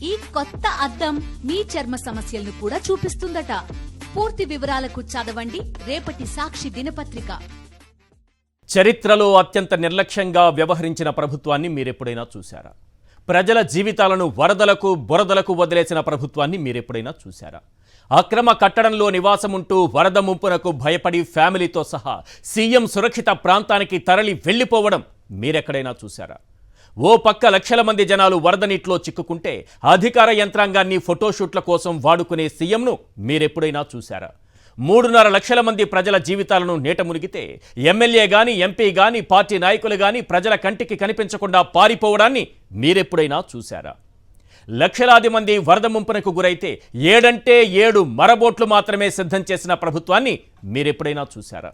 ఈ కొత్త అద్దం మీ చర్మ సమస్యలను కూడా చూపిస్తుందట. పూర్తి వివరాలకు చదవండి రేపటి సాక్షి దినపత్రిక. చరిత్రలో అత్యంత నిర్లక్ష్యంగా వ్యవహరించిన ప్రభుత్వాన్ని మీరెప్పుడైనా చూశారా? ప్రజల జీవితాలను వరదలకు బురదలకు వదిలేసిన ప్రభుత్వాన్ని మీరెప్పుడైనా చూశారా? అక్రమ కట్టడంలో నివాసముంటూ వరద ముంపునకు భయపడి ఫ్యామిలీతో సహా సీఎం సురక్షిత ప్రాంతానికి తరలి వెళ్లిపోవడం మీరెక్కడైనా చూశారా? ఓ పక్క లక్షల మంది జనాలు వరద నీటిలో చిక్కుకుంటే అధికార యంత్రాంగాన్ని ఫోటోషూట్ల కోసం వాడుకునే సీఎంను మీరెప్పుడైనా చూశారా? 3.5 లక్షల మంది ప్రజల జీవితాలను నీట మునిగితే ఎమ్మెల్యే గాని, ఎంపీ గాని, పార్టీ నాయకులు గాని ప్రజల కంటికి కనిపించకుండా పారిపోవడాన్ని మీరెప్పుడైనా చూశారా? లక్షలాది మంది వరద ముంపునకు గురైతే 7 మరబోట్లు మాత్రమే సిద్ధం చేసిన ప్రభుత్వాన్ని మీరెప్పుడైనా చూశారా?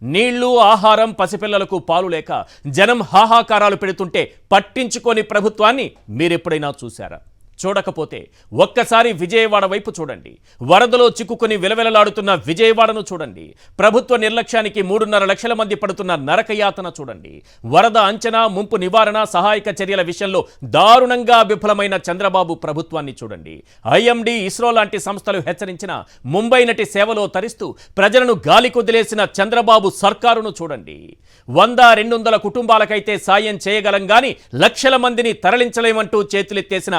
నీళ్లు, ఆహారం, పసిపిల్లలకు పాలు లేక జనం హాహాకారాలు పెడుతుంటే పట్టించుకోని ప్రభుత్వాన్ని మీరెప్పుడైనా చూశారా? చూడకపోతే ఒక్కసారి విజయవాడ వైపు చూడండి. వరదలో చిక్కుకుని విలవిలలాడుతున్న విజయవాడను చూడండి. ప్రభుత్వ నిర్లక్ష్యానికి 3.5 లక్షల మంది పడుతున్న నరకయాతన చూడండి. వరద అంచనా, ముంపు నివారణ, సహాయక చర్యల విషయంలో దారుణంగా విఫలమైన చంద్రబాబు ప్రభుత్వాన్ని చూడండి. ఐఎండీ, ఇస్రో లాంటి సంస్థలు హెచ్చరించిన ముంబై నటి సేవలో తరిస్తూ ప్రజలను గాలి కొదిలేసిన చంద్రబాబు సర్కారును చూడండి. 100-200 కుటుంబాలకైతే సాయం చేయగలం గాని లక్షల మందిని తరలించలేమంటూ చేతులెత్తేసిన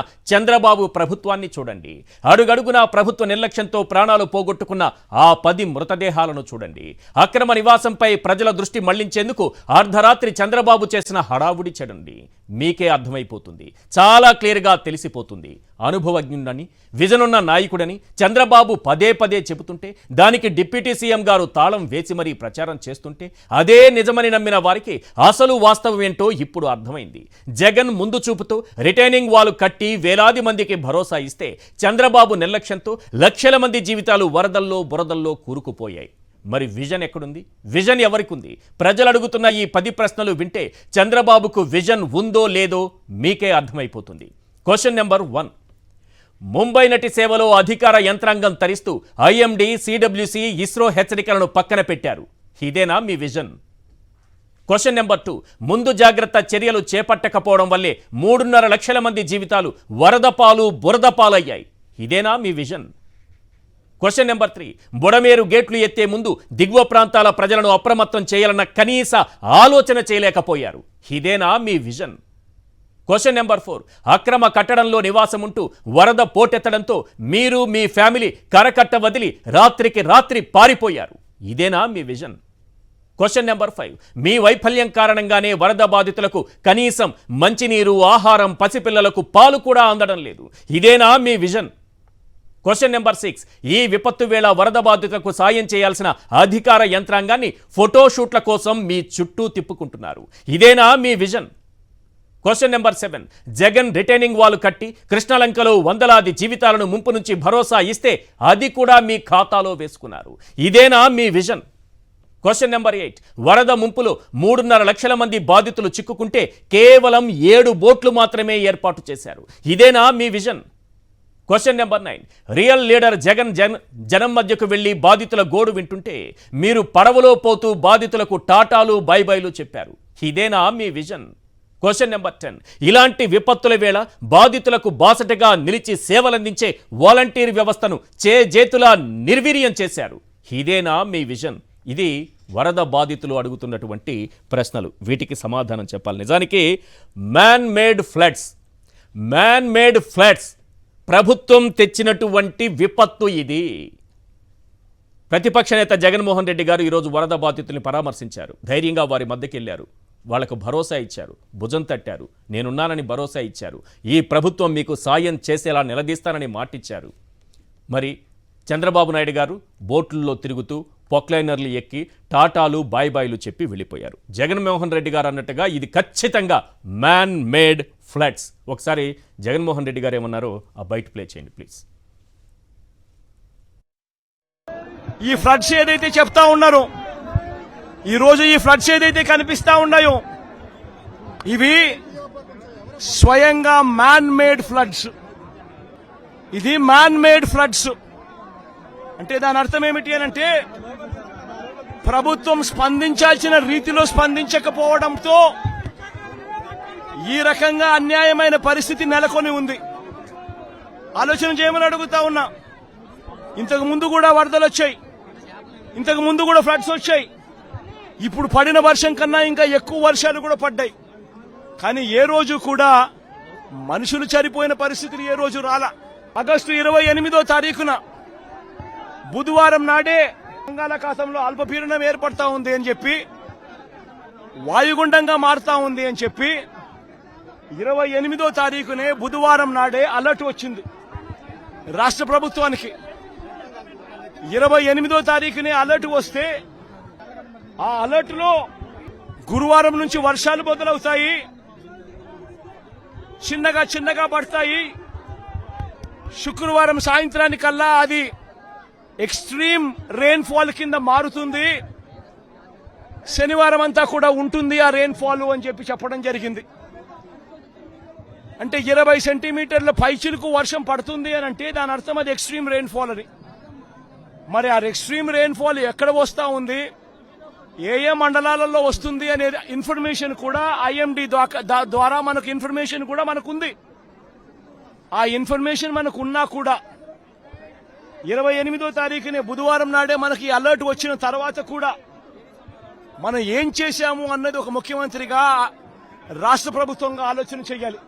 చంద్రబాబు ప్రభుత్వాన్ని చూడండి. అడుగడుగునా ప్రభుత్వ నిర్లక్ష్యంతో ప్రాణాలు పోగొట్టుకున్న ఆ 10 మృతదేహాలను చూడండి. అక్రమ నివాసంపై ప్రజల దృష్టి మళ్లించేందుకు అర్ధరాత్రి చంద్రబాబు చేసిన హడావుడి చూడండి. మీకే అర్థమైపోతుంది, చాలా క్లియర్గా తెలిసిపోతుంది. అనుభవజ్ఞుడని, విజనున్న నాయకుడని చంద్రబాబు పదే చెబుతుంటే దానికి డిప్యూటీ సీఎం గారు తాళం వేసి మరీ ప్రచారం చేస్తుంటే అదే నిజమని నమ్మిన వారికి అసలు వాస్తవం ఏంటో ఇప్పుడు అర్థమైంది. జగన్ ముందు చూపుతూ రిటైనింగ్ వాల్ కట్టి వేలాది మందికి భరోసా ఇస్తే చంద్రబాబు నిర్లక్ష్యంతో లక్షల మంది జీవితాలు వరదల్లో బురదల్లో కూరుకుపోయాయి. మరి విజన్ ఎక్కడుంది? విజన్ ఎవరికి ఉంది? ప్రజలు అడుగుతున్న ఈ 10 ప్రశ్నలు వింటే చంద్రబాబుకు విజన్ ఉందో లేదో మీకే అర్థమైపోతుంది. Question number 1. ముంబై నటి సేవలో అధికార యంత్రాంగం తరిస్తూ ఐఎండీ, సిడబ్ల్యూసీ, ఇస్రో హెచ్చరికలను పక్కన పెట్టారు. ఇదేనా మీ విజన్? Question number 2. ముందు జాగ్రత్త చర్యలు చేపట్టకపోవడం వల్లే 3.5 లక్షల మంది జీవితాలు వరద పాలు, బురద పాలయ్యాయి. ఇదేనా మీ విజన్? Question number 3. బుడమేరు గేట్లు ఎత్తే ముందు దిగువ ప్రాంతాల ప్రజలను అప్రమత్తం చేయాలన్న కనీస ఆలోచన చేయలేకపోయారు. ఇదేనా మీ విజన్? Question number 4. అక్రమ కట్టడంలో నివాసముంటూ వరద పోటెత్తడంతో మీరు, మీ ఫ్యామిలీ కరకట్ట వదిలి రాత్రికి రాత్రి పారిపోయారు. ఇదేనా మీ విజన్? Question number 5. మీ వైఫల్యం కారణంగానే వరద బాధితులకు కనీసం మంచినీరు, ఆహారం, పసిపిల్లలకు పాలు కూడా అందడం లేదు. ఇదేనా మీ విజన్? Question number 6. ఈ విపత్తు వేళ వరద బాధితులకు సాయం చేయాల్సిన అధికార యంత్రాంగాన్ని ఫోటోషూట్ల కోసం మీ చుట్టూ తిప్పుకుంటున్నారు. ఇదేనా మీ vision? Question number 7. Jagan retaining wall కట్టి కృష్ణలంకలో వందలాది జీవితాలను ముంపు నుంచి భరోసా ఇస్తే అది కూడా మీ ఖాతాలో వేసుకున్నారు. ఇదేనా మీ విజన్? Question number 8. వరద ముంపులో 3.5 లక్షల మంది బాధితులు చిక్కుకుంటే కేవలం 7 బోట్లు మాత్రమే ఏర్పాటు చేశారు. ఇదేనా మీ vision? Question number 9. Real leader Jagan జనం మధ్యకు వెళ్లి బాధితుల గోడు వింటుంటే మీరు పడవలో పోతూ బాధితులకు టాటాలు, బైబైలు చెప్పారు. ఇదేనా మీ విజన్? Question number 10. ఇలాంటి విపత్తుల వేళ బాధితులకు బాసటగా నిలిచి సేవలందించే వాలంటీర్ వ్యవస్థను చేతులా నిర్వీర్యం చేశారు. ఇదేనా మీ విజన్? ఇది వరద బాధితులు అడుగుతున్నటువంటి ప్రశ్నలు. వీటికి సమాధానం చెప్పాలి. నిజానికి మ్యాన్ మేడ్ ఫ్లడ్స్ ప్రభుత్వం తెచ్చినటువంటి విపత్తు ఇది. ప్రతిపక్ష నేత జగన్మోహన్ రెడ్డి గారు ఈరోజు వరద బాధితుల్ని పరామర్శించారు. ధైర్యంగా వారి మధ్యకి వెళ్ళారు. వాళ్లకు భరోసా ఇచ్చారు, భుజం తట్టారు, నేనున్నానని భరోసా ఇచ్చారు. ఈ ప్రభుత్వం మీకు సాయం చేసేలా నిలదీస్తానని మాటిచ్చారు. మరి చంద్రబాబు నాయుడు గారు బోట్లలో తిరుగుతూ పొక్లైనర్లు ఎక్కి టాటాలు, బాయ్లు చెప్పి వెళ్ళిపోయారు. జగన్మోహన్ రెడ్డి గారు అన్నట్టుగా ఇది ఖచ్చితంగా మ్యాన్ మేడ్ ఫ్లడ్స్. ఒకసారి జగన్మోహన్ రెడ్డి గారు ఏమన్నారో ఆ బయట ప్లే చేయండి ప్లీజ్. ఈ ఫ్లడ్స్ ఏదైతే చెప్తా ఉన్నారో, ఈరోజు ఈ ఫ్లడ్స్ ఏదైతే కనిపిస్తా ఉన్నాయో ఇవి స్వయంగా మ్యాన్ మేడ్ ఫ్లడ్స్. ఇది మ్యాన్ మేడ్ ఫ్లడ్స్ అంటే దాని అర్థం ఏమిటి అంటే ప్రభుత్వం స్పందించాల్సిన రీతిలో స్పందించకపోవడంతో ఈ రకంగా అన్యాయమైన పరిస్థితి నెలకొని ఉంది. ఆలోచన చేయమని అడుగుతా ఉన్నా. ఇంతకు ముందు కూడా వరదలు వచ్చాయి, ఇంతకు ముందు కూడా ఫ్లడ్స్ వచ్చాయి. ఇప్పుడు పడిన వర్షం కన్నా ఇంకా ఎక్కువ వర్షాలు కూడా పడ్డాయి. కానీ ఏ రోజు కూడా మనుషులు చనిపోయిన పరిస్థితులు ఏ రోజు రాలా. ఆగస్టు 28వ తారీఖున బుధవారం నాడే బంగాళాఖాతంలో అల్పపీడనం ఏర్పడతా ఉంది అని చెప్పి, వాయుగుండంగా మారుతా ఉంది అని చెప్పి 28వ తారీఖునే బుధవారం నాడే అలర్ట్ వచ్చింది రాష్ట్ర ప్రభుత్వానికి. 28వ తారీఖునే అలర్ట్ వస్తే ఆ అలర్ట్ లో గురువారం నుంచి వర్షాలు మొదలవుతాయి, చిన్నగా చిన్నగా పడతాయి. శుక్రవారం సాయంత్రానికల్లా అది ఎక్స్ట్రీమ్ రెయిన్ ఫాల్ కింద మారుతుంది, శనివారం అంతా కూడా ఉంటుంది ఆ రెయిన్ ఫాల్ అని చెప్పి చెప్పడం జరిగింది. అంటే 20 సెంటీమీటర్ల పైచిలుకు వర్షం పడుతుంది అని అంటే దాని అర్థం అది ఎక్స్ట్రీమ్ రెయిన్ ఫాల్ అని. మరి ఆ ఎక్స్ట్రీమ్ రెయిన్ ఫాల్ ఎక్కడ వస్తా ఉంది, ఏ ఏ మండలాలలో వస్తుంది అనే ఇన్ఫర్మేషన్ కూడా ఐఎండి ద్వారా మనకు ఇన్ఫర్మేషన్ కూడా మనకుంది. ఆ ఇన్ఫర్మేషన్ మనకు ఉన్నా కూడా 28వ తారీఖునే బుధవారం నాడే మనకి అలర్ట్ వచ్చిన తర్వాత కూడా మనం ఏం చేశాము అన్నది ఒక ముఖ్యమంత్రిగా రాష్ట్ర ప్రభుత్వంగా ఆలోచన చేయాలి.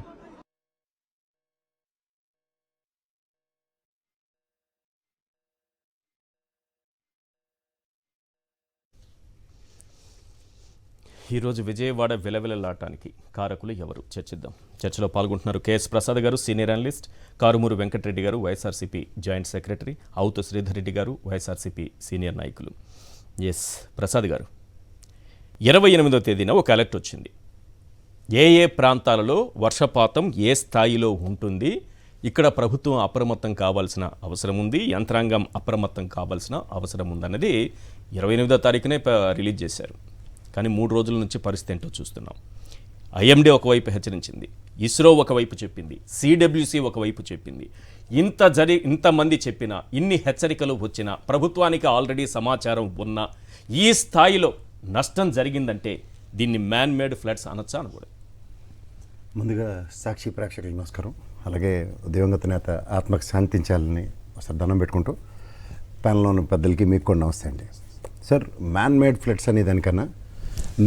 ఈరోజు విజయవాడ విలవిలలాటానికి కారకులు ఎవరు చర్చిద్దాం. చర్చలో పాల్గొంటున్నారు కేఎస్ ప్రసాద్ గారు, సీనియర్ అనలిస్ట్, కారుమూరు వెంకటరెడ్డి గారు, వైఎస్ఆర్సీపీ జాయింట్ సెక్రటరీ, అవుతు శ్రీధర్ రెడ్డి గారు, వైఎస్ఆర్సీపీ సీనియర్ నాయకులు. ఎస్ ప్రసాద్ గారు, 28వ తేదీన ఒక అలర్ట్ వచ్చింది. ఏ ఏ ప్రాంతాలలో వర్షపాతం ఏ స్థాయిలో ఉంటుంది, ఇక్కడ ప్రభుత్వం అప్రమత్తం కావాల్సిన అవసరం ఉంది, యంత్రాంగం అప్రమత్తం కావాల్సిన అవసరం ఉందన్నది 28వ తారీఖునే రిలీజ్ చేశారు. కానీ 3 రోజుల నుంచి పరిస్థితి ఏంటో చూస్తున్నాం. ఐఎండీ ఒకవైపు హెచ్చరించింది, ఇస్రో ఒకవైపు చెప్పింది, సిడబ్ల్యూసి ఒకవైపు చెప్పింది. ఇంతమంది చెప్పినా, ఇన్ని హెచ్చరికలు వచ్చినా, ప్రభుత్వానికి ఆల్రెడీ సమాచారం ఉన్న ఈ స్థాయిలో నష్టం జరిగిందంటే దీన్ని మ్యాన్ మేడ్ ఫ్లడ్స్ అనొచ్చా అనకూడదు? ముందుగా సాక్షి ప్రేక్షకులకు నమస్కారం. అలాగే దివంగత నేత ఆత్మకు శాంతించాలని ఒకసారి దండం పెట్టుకుంటూ ప్యానెల్లో ఉన్న పెద్దలకి మీకు కూడా నమస్తే అండి. సార్, మ్యాన్ మేడ్ ఫ్లడ్స్ అనే దానికన్నా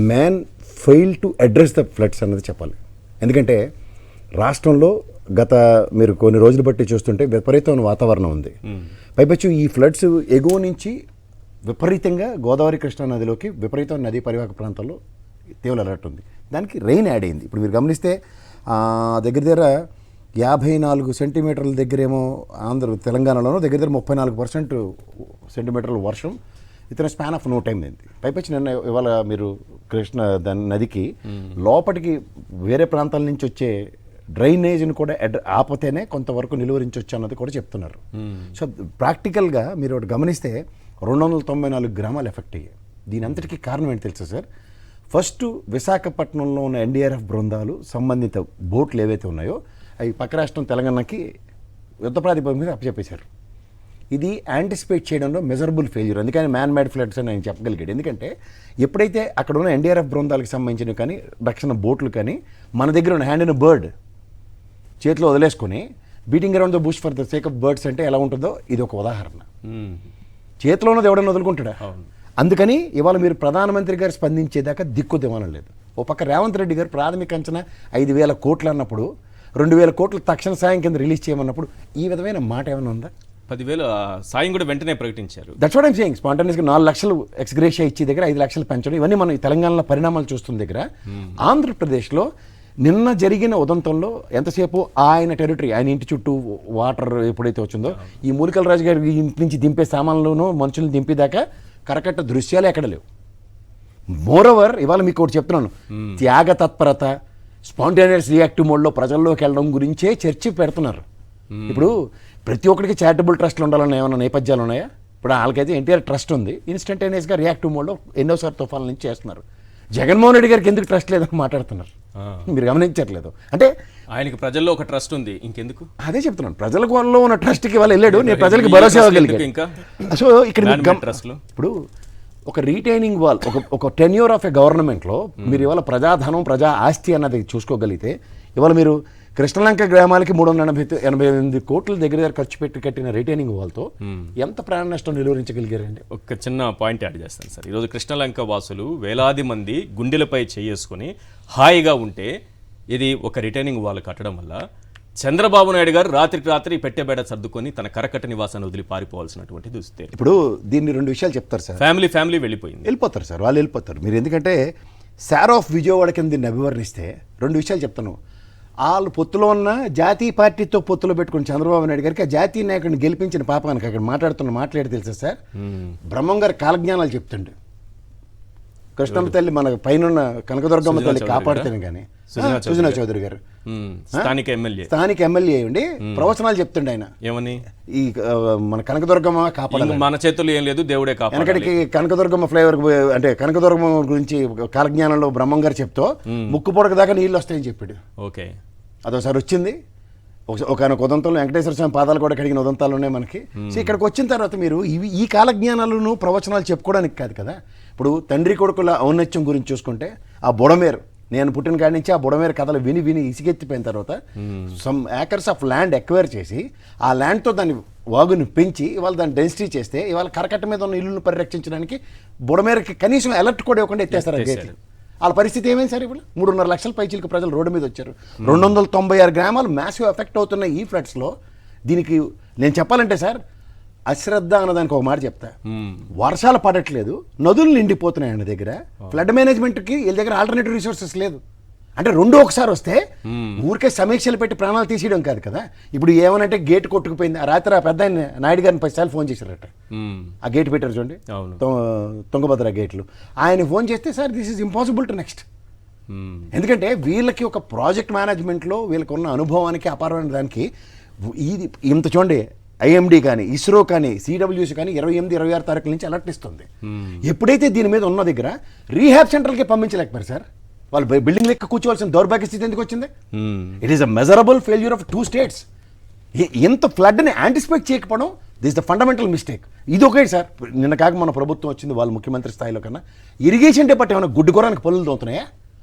man fail to address the floods అన్నది చెప్పాలి. ఎందుకంటే రాష్ట్రంలో గత మీరు కొన్ని రోజులు బట్టి చూస్తుంటే విపరీతమైన వాతావరణం ఉంది. పైపచ్చు ఈ ఫ్లడ్స్ ఎగువ నుంచి విపరీతంగా గోదావరి కృష్ణా నదిలోకి విపరీతమైన నదీ పరివాహక ప్రాంతాల్లో తీవ్ర అలర్ట్ ఉంది. దానికి రెయిన్ యాడ్ అయింది. ఇప్పుడు మీరు గమనిస్తే దగ్గర 54 సెంటీమీటర్ల దగ్గరేమో తెలంగాణలోనూ దగ్గర 34% సెంటీమీటర్ల వర్షం ఇతర స్పాన్ ఆఫ్ నో టైం అయింది. పైపచ్చి నిన్న ఇవాళ మీరు కృష్ణ నదికి లోపలికి వేరే ప్రాంతాల నుంచి వచ్చే డ్రైనేజ్ని కూడా ఆపితేనే కొంతవరకు నిలువరించవచ్చు అన్నది కూడా చెప్తున్నారు. సో ప్రాక్టికల్గా మీరు ఒకటి గమనిస్తే 294 గ్రామాలు ఎఫెక్ట్ అయ్యాయి. దీని అంతటికీ కారణం ఏంటి తెలుసా సార్? ఫస్ట్ విశాఖపట్నంలో ఉన్న ఎన్డీఆర్ఎఫ్ బృందాలు సంబంధిత బోట్లు ఏవైతే ఉన్నాయో అవి పక్క రాష్ట్రం తెలంగాణకి యుద్ధ ప్రాతిపదిక మీద అప్పచెప్పేశారు. ఇది యాంటిసిపేట్ చేయడంలో మెజరబుల్ ఫెయిల్యూర్. అందుకని మ్యాన్ మేడ్ ఫ్లడ్స్ అని ఆయన చెప్పగలిగాడు. ఎందుకంటే ఎప్పుడైతే అక్కడ ఉన్న ఎన్డీఆర్ఎఫ్ బృందాలకు సంబంధించినవి కానీ రక్షణ బోట్లు కానీ మన దగ్గర ఉన్న హ్యాండ్ ఇన్ బర్డ్ చేతిలో వదిలేసుకొని beating around the bush for the sake of birds అంటే ఎలా ఉంటుందో ఇది ఒక ఉదాహరణ. చేతిలో ఉన్నది ఎవడన్నా వదులుకుంటాడా? అందుకని ఇవాళ మీరు ప్రధానమంత్రి గారు స్పందించేదాకా దిక్కు దివానం లేదు. ఓ పక్క రేవంత్ రెడ్డి గారు ప్రాథమిక అంచనా 5,000 కోట్లు అన్నప్పుడు 2,000 కోట్లు తక్షణ సాయం కింద రిలీజ్ చేయమన్నప్పుడు ఈ విధమైన మాట ఏమైనా ఉందా? 10,000 సాయం కూడా వెంటనే ప్రకటించారు. That's what I'm saying. స్పాంటేనియస్గా 4 లక్షలు ఎక్స్గ్రేషియా ఇచ్చే దగ్గర 5 లక్షలు పెంచడం, ఇవన్నీ మనం తెలంగాణలో పరిణామాలు చూస్తున్న దగ్గర ఆంధ్రప్రదేశ్లో నిన్న జరిగిన ఉదంతంలో ఎంతసేపు ఆయన టెరిటరీ, ఆయన ఇంటి చుట్టూ వాటర్ ఎప్పుడైతే వచ్చిందో ఈ మూలికల రాజు గారి ఇంటి నుంచి దింపే సామాన్లను మనుషులను దింపేదాకా కరకట్ట దృశ్యాలు ఎక్కడ లేవు. మోరోవర్ ఇవాళ మీకు ఒకటి చెప్తున్నాను, త్యాగ తత్పరత, స్పాంటేనియస్ రియాక్టివ్ మోడ్లో ప్రజల్లోకి వెళ్ళడం గురించే చర్చ పెడుతున్నారు. ఇప్పుడు ప్రతి ఒక్కరికి చారిటబుల్ ట్రస్ట్లు ఉండాలన్న ఏమైనా నేపథ్యాలు ఉన్నాయా? ఇప్పుడు వాళ్ళకైతే ఎన్టీఆర్ ట్రస్ట్ ఉంది, ఇన్స్టంటేనియస్గా రియాక్టివ్ మోడ్లో ఎన్నోసారి తుఫాన్ల నుంచి చేస్తున్నారు. జగన్మోహన్ రెడ్డి గారికి ఎందుకు ట్రస్ట్ లేదని మాట్లాడుతున్నారు, మీరు గమనించట్లేదు. అంటే ఆయనకి ప్రజల్లో ఒక ట్రస్ట్ ఉంది, ఇంకెందుకు? అదే చెప్తున్నాను, ప్రజలకు వాళ్ళలో ఉన్న ట్రస్ట్కి వాళ్ళు వెళ్ళాడు, నేను ప్రజలకు భరోసా ఇవ్వగలిగాను. ఇంకా సో ఇక్కడ ఇప్పుడు ఒక రీటైనింగ్ వాల్, ఒక టెన్యూర్ ఆఫ్ ఎ గవర్నమెంట్లో మీరు ఇవాళ ప్రజాధనం ప్రజా ఆస్తి అన్నది చూసుకోగలిగితే ఇవాళ మీరు కృష్ణలంక గ్రామాలకి 388 కోట్ల దగ్గర ఖర్చు పెట్టి కట్టిన రిటైనింగ్ వాల్తో ఎంత ప్రాణ నష్టం నిలువరించగలిగారండి? ఒక చిన్న పాయింట్ యాడ్ చేస్తాను సార్. ఈరోజు కృష్ణలంక వాసులు వేలాది మంది గుండెలపై చేసుకుని హాయిగా ఉంటే ఇది ఒక రిటైనింగ్ వాల్ కట్టడం వల్ల చంద్రబాబు నాయుడు గారు రాత్రికి రాత్రి పెట్టెబేడ సర్దుకొని తన కరకట్ట నివాసాన్ని వదిలి పారిపోవాల్సినటువంటి దుస్థితి. ఇప్పుడు దీన్ని 2 విషయాలు చెప్తారు సార్. ఫ్యామిలీ వెళ్ళిపోతారు సార్, వాళ్ళు వెళ్ళిపోతారు. మీరు ఎందుకంటే సార్ ఆఫ్ విజయవాడ కింద దీన్ని అభివర్ణిస్తే 2 విషయాలు చెప్తాను. వాళ్ళు పొత్తులో ఉన్న జాతీయ పార్టీతో పొత్తులో పెట్టుకుని చంద్రబాబు నాయుడు గారికి ఆ జాతీయ నాయకుడిని గెలిపించిన పాపానికి అక్కడ మాట్లాడి తెలుసా సార్, బ్రహ్మం గారి కాలజ్ఞానాలు చెప్తుండే. కృష్ణమ్మ తల్లి మన పైన కనకదుర్గమ్మ తల్లి కాపాడుతాను కానీ సుజనా చౌదరి గారు స్థానిక ఎమ్మెల్యే అండి ప్రవచనాలు చెప్తుండే ఆయన. ఏమని? ఈ మన కనకదుర్గమ్మ కాపాడాలి, మన చేతుల్లో ఏం లేదు, దేవుడే కాపాడాలి. వెనకటికి కనకదుర్గమ్మ ఫ్లేవర్ అంటే కనకదుర్గమ్మ గురించి కాలజ్ఞానంలో బ్రహ్మం గారు చెప్తూ ముక్కు పొడక దాకా నీళ్ళు వస్తాయని చెప్పాడు. ఓకే, అదోసారి వచ్చింది. ఒకనొక ఉదంతంలో వెంకటేశ్వర స్వామి పాదాలు కూడా కడిగిన ఉదంతాలు ఉన్నాయి మనకి. సో ఇక్కడికి వచ్చిన తర్వాత మీరు ఈ కాలజ్ఞానాలను ప్రవచనాలు చెప్పుకోవడానికి కాదు కదా. ఇప్పుడు తండ్రి కొడుకుల ఔన్నత్యం గురించి చూసుకుంటే ఆ బుడమేరు, నేను పుట్టిన కాడి నుంచి ఆ బుడమేరు కథలు విని ఇసిగెత్తిపోయిన తర్వాత some acres of land acquire చేసి ఆ ల్యాండ్తో దాన్ని వాగుని పెంచి ఇవాళ దాన్ని డెన్సిటీ చేస్తే ఇవాళ కరకట్ట మీద ఉన్న ఇల్లును పరిరక్షించడానికి బుడమేరుకి కనీసం అలర్ట్ కూడా ఇవ్వకుండా ఎత్తేస్తారు ఆ గేట్లు. వాళ్ళ పరిస్థితి ఏమైంది సార్? ఇప్పుడు 3.5 లక్షల పైచీలకు ప్రజలు రోడ్డు మీద వచ్చారు. 296 గ్రామాలు మ్యాసివ్ ఎఫెక్ట్ అవుతున్న ఈ ఫ్లడ్స్లో దీనికి నేను చెప్పాలంటే సార్ అశ్రద్ధ అన్నదానికి ఒక మాట చెప్తా. వర్షాలు పడట్లేదు, నదులు నిండిపోతున్నాయి అన్న దగ్గర ఫ్లడ్ మేనేజ్మెంట్కి వీళ్ళ దగ్గర ఆల్టర్నేటివ్ రిసోర్సెస్ లేదు. అంటే 2 ఒకసారి వస్తే ఊరికే సమీక్షలు పెట్టి ప్రాణాలు తీసేయడం కాదు కదా. ఇప్పుడు ఏమనంటే గేట్ కొట్టుకుపోయింది. ఆ రాత్రి ఆ పెద్ద నాయుడు గారిని 10 సార్లు ఫోన్ చేశారట. ఆ గేట్ పెట్టారు చూడండి, తుంగభద్ర గేట్లు. ఆయన ఫోన్ చేస్తే sir this is impossible to next. ఎందుకంటే వీళ్ళకి ఒక ప్రాజెక్ట్ మేనేజ్మెంట్లో వీళ్ళకి ఉన్న అనుభవానికి అపారమైన దానికి ఇది ఇంత చూడండి. ఐఎండి కానీ ఇస్రో కానీ సిడబ్ల్యూసి కానీ 28, 26 తారీఖుల నుంచి అలర్ట్ ఇస్తుంది. ఎప్పుడైతే దీని మీద ఉన్న దగ్గర రీహాబ్ సెంటర్కి పంపించలేకపోయారు సార్. వాళ్ళు బిల్డింగ్ లెక్క కూర్చోవాల్సిన దౌర్భాగ్య స్థితి ఎందుకు వచ్చింది? It is a measurable failure of 2 states. ఎంత ఫ్లడ్ని యాంటిసిపేట్ చేయకపోవడం దిస్ ద ఫండమెంటల్ మిస్టేక్. ఇది ఒకటి సార్. నిన్న కాక మన ప్రభుత్వం వచ్చింది, వాళ్ళు ముఖ్యమంత్రి స్థాయిలో కన్నా ఇరిగేషన్ డిపార్ట్మెంట్ ఏమైనా గుడ్డుకోరానికి పనులు తోతున్నాయా?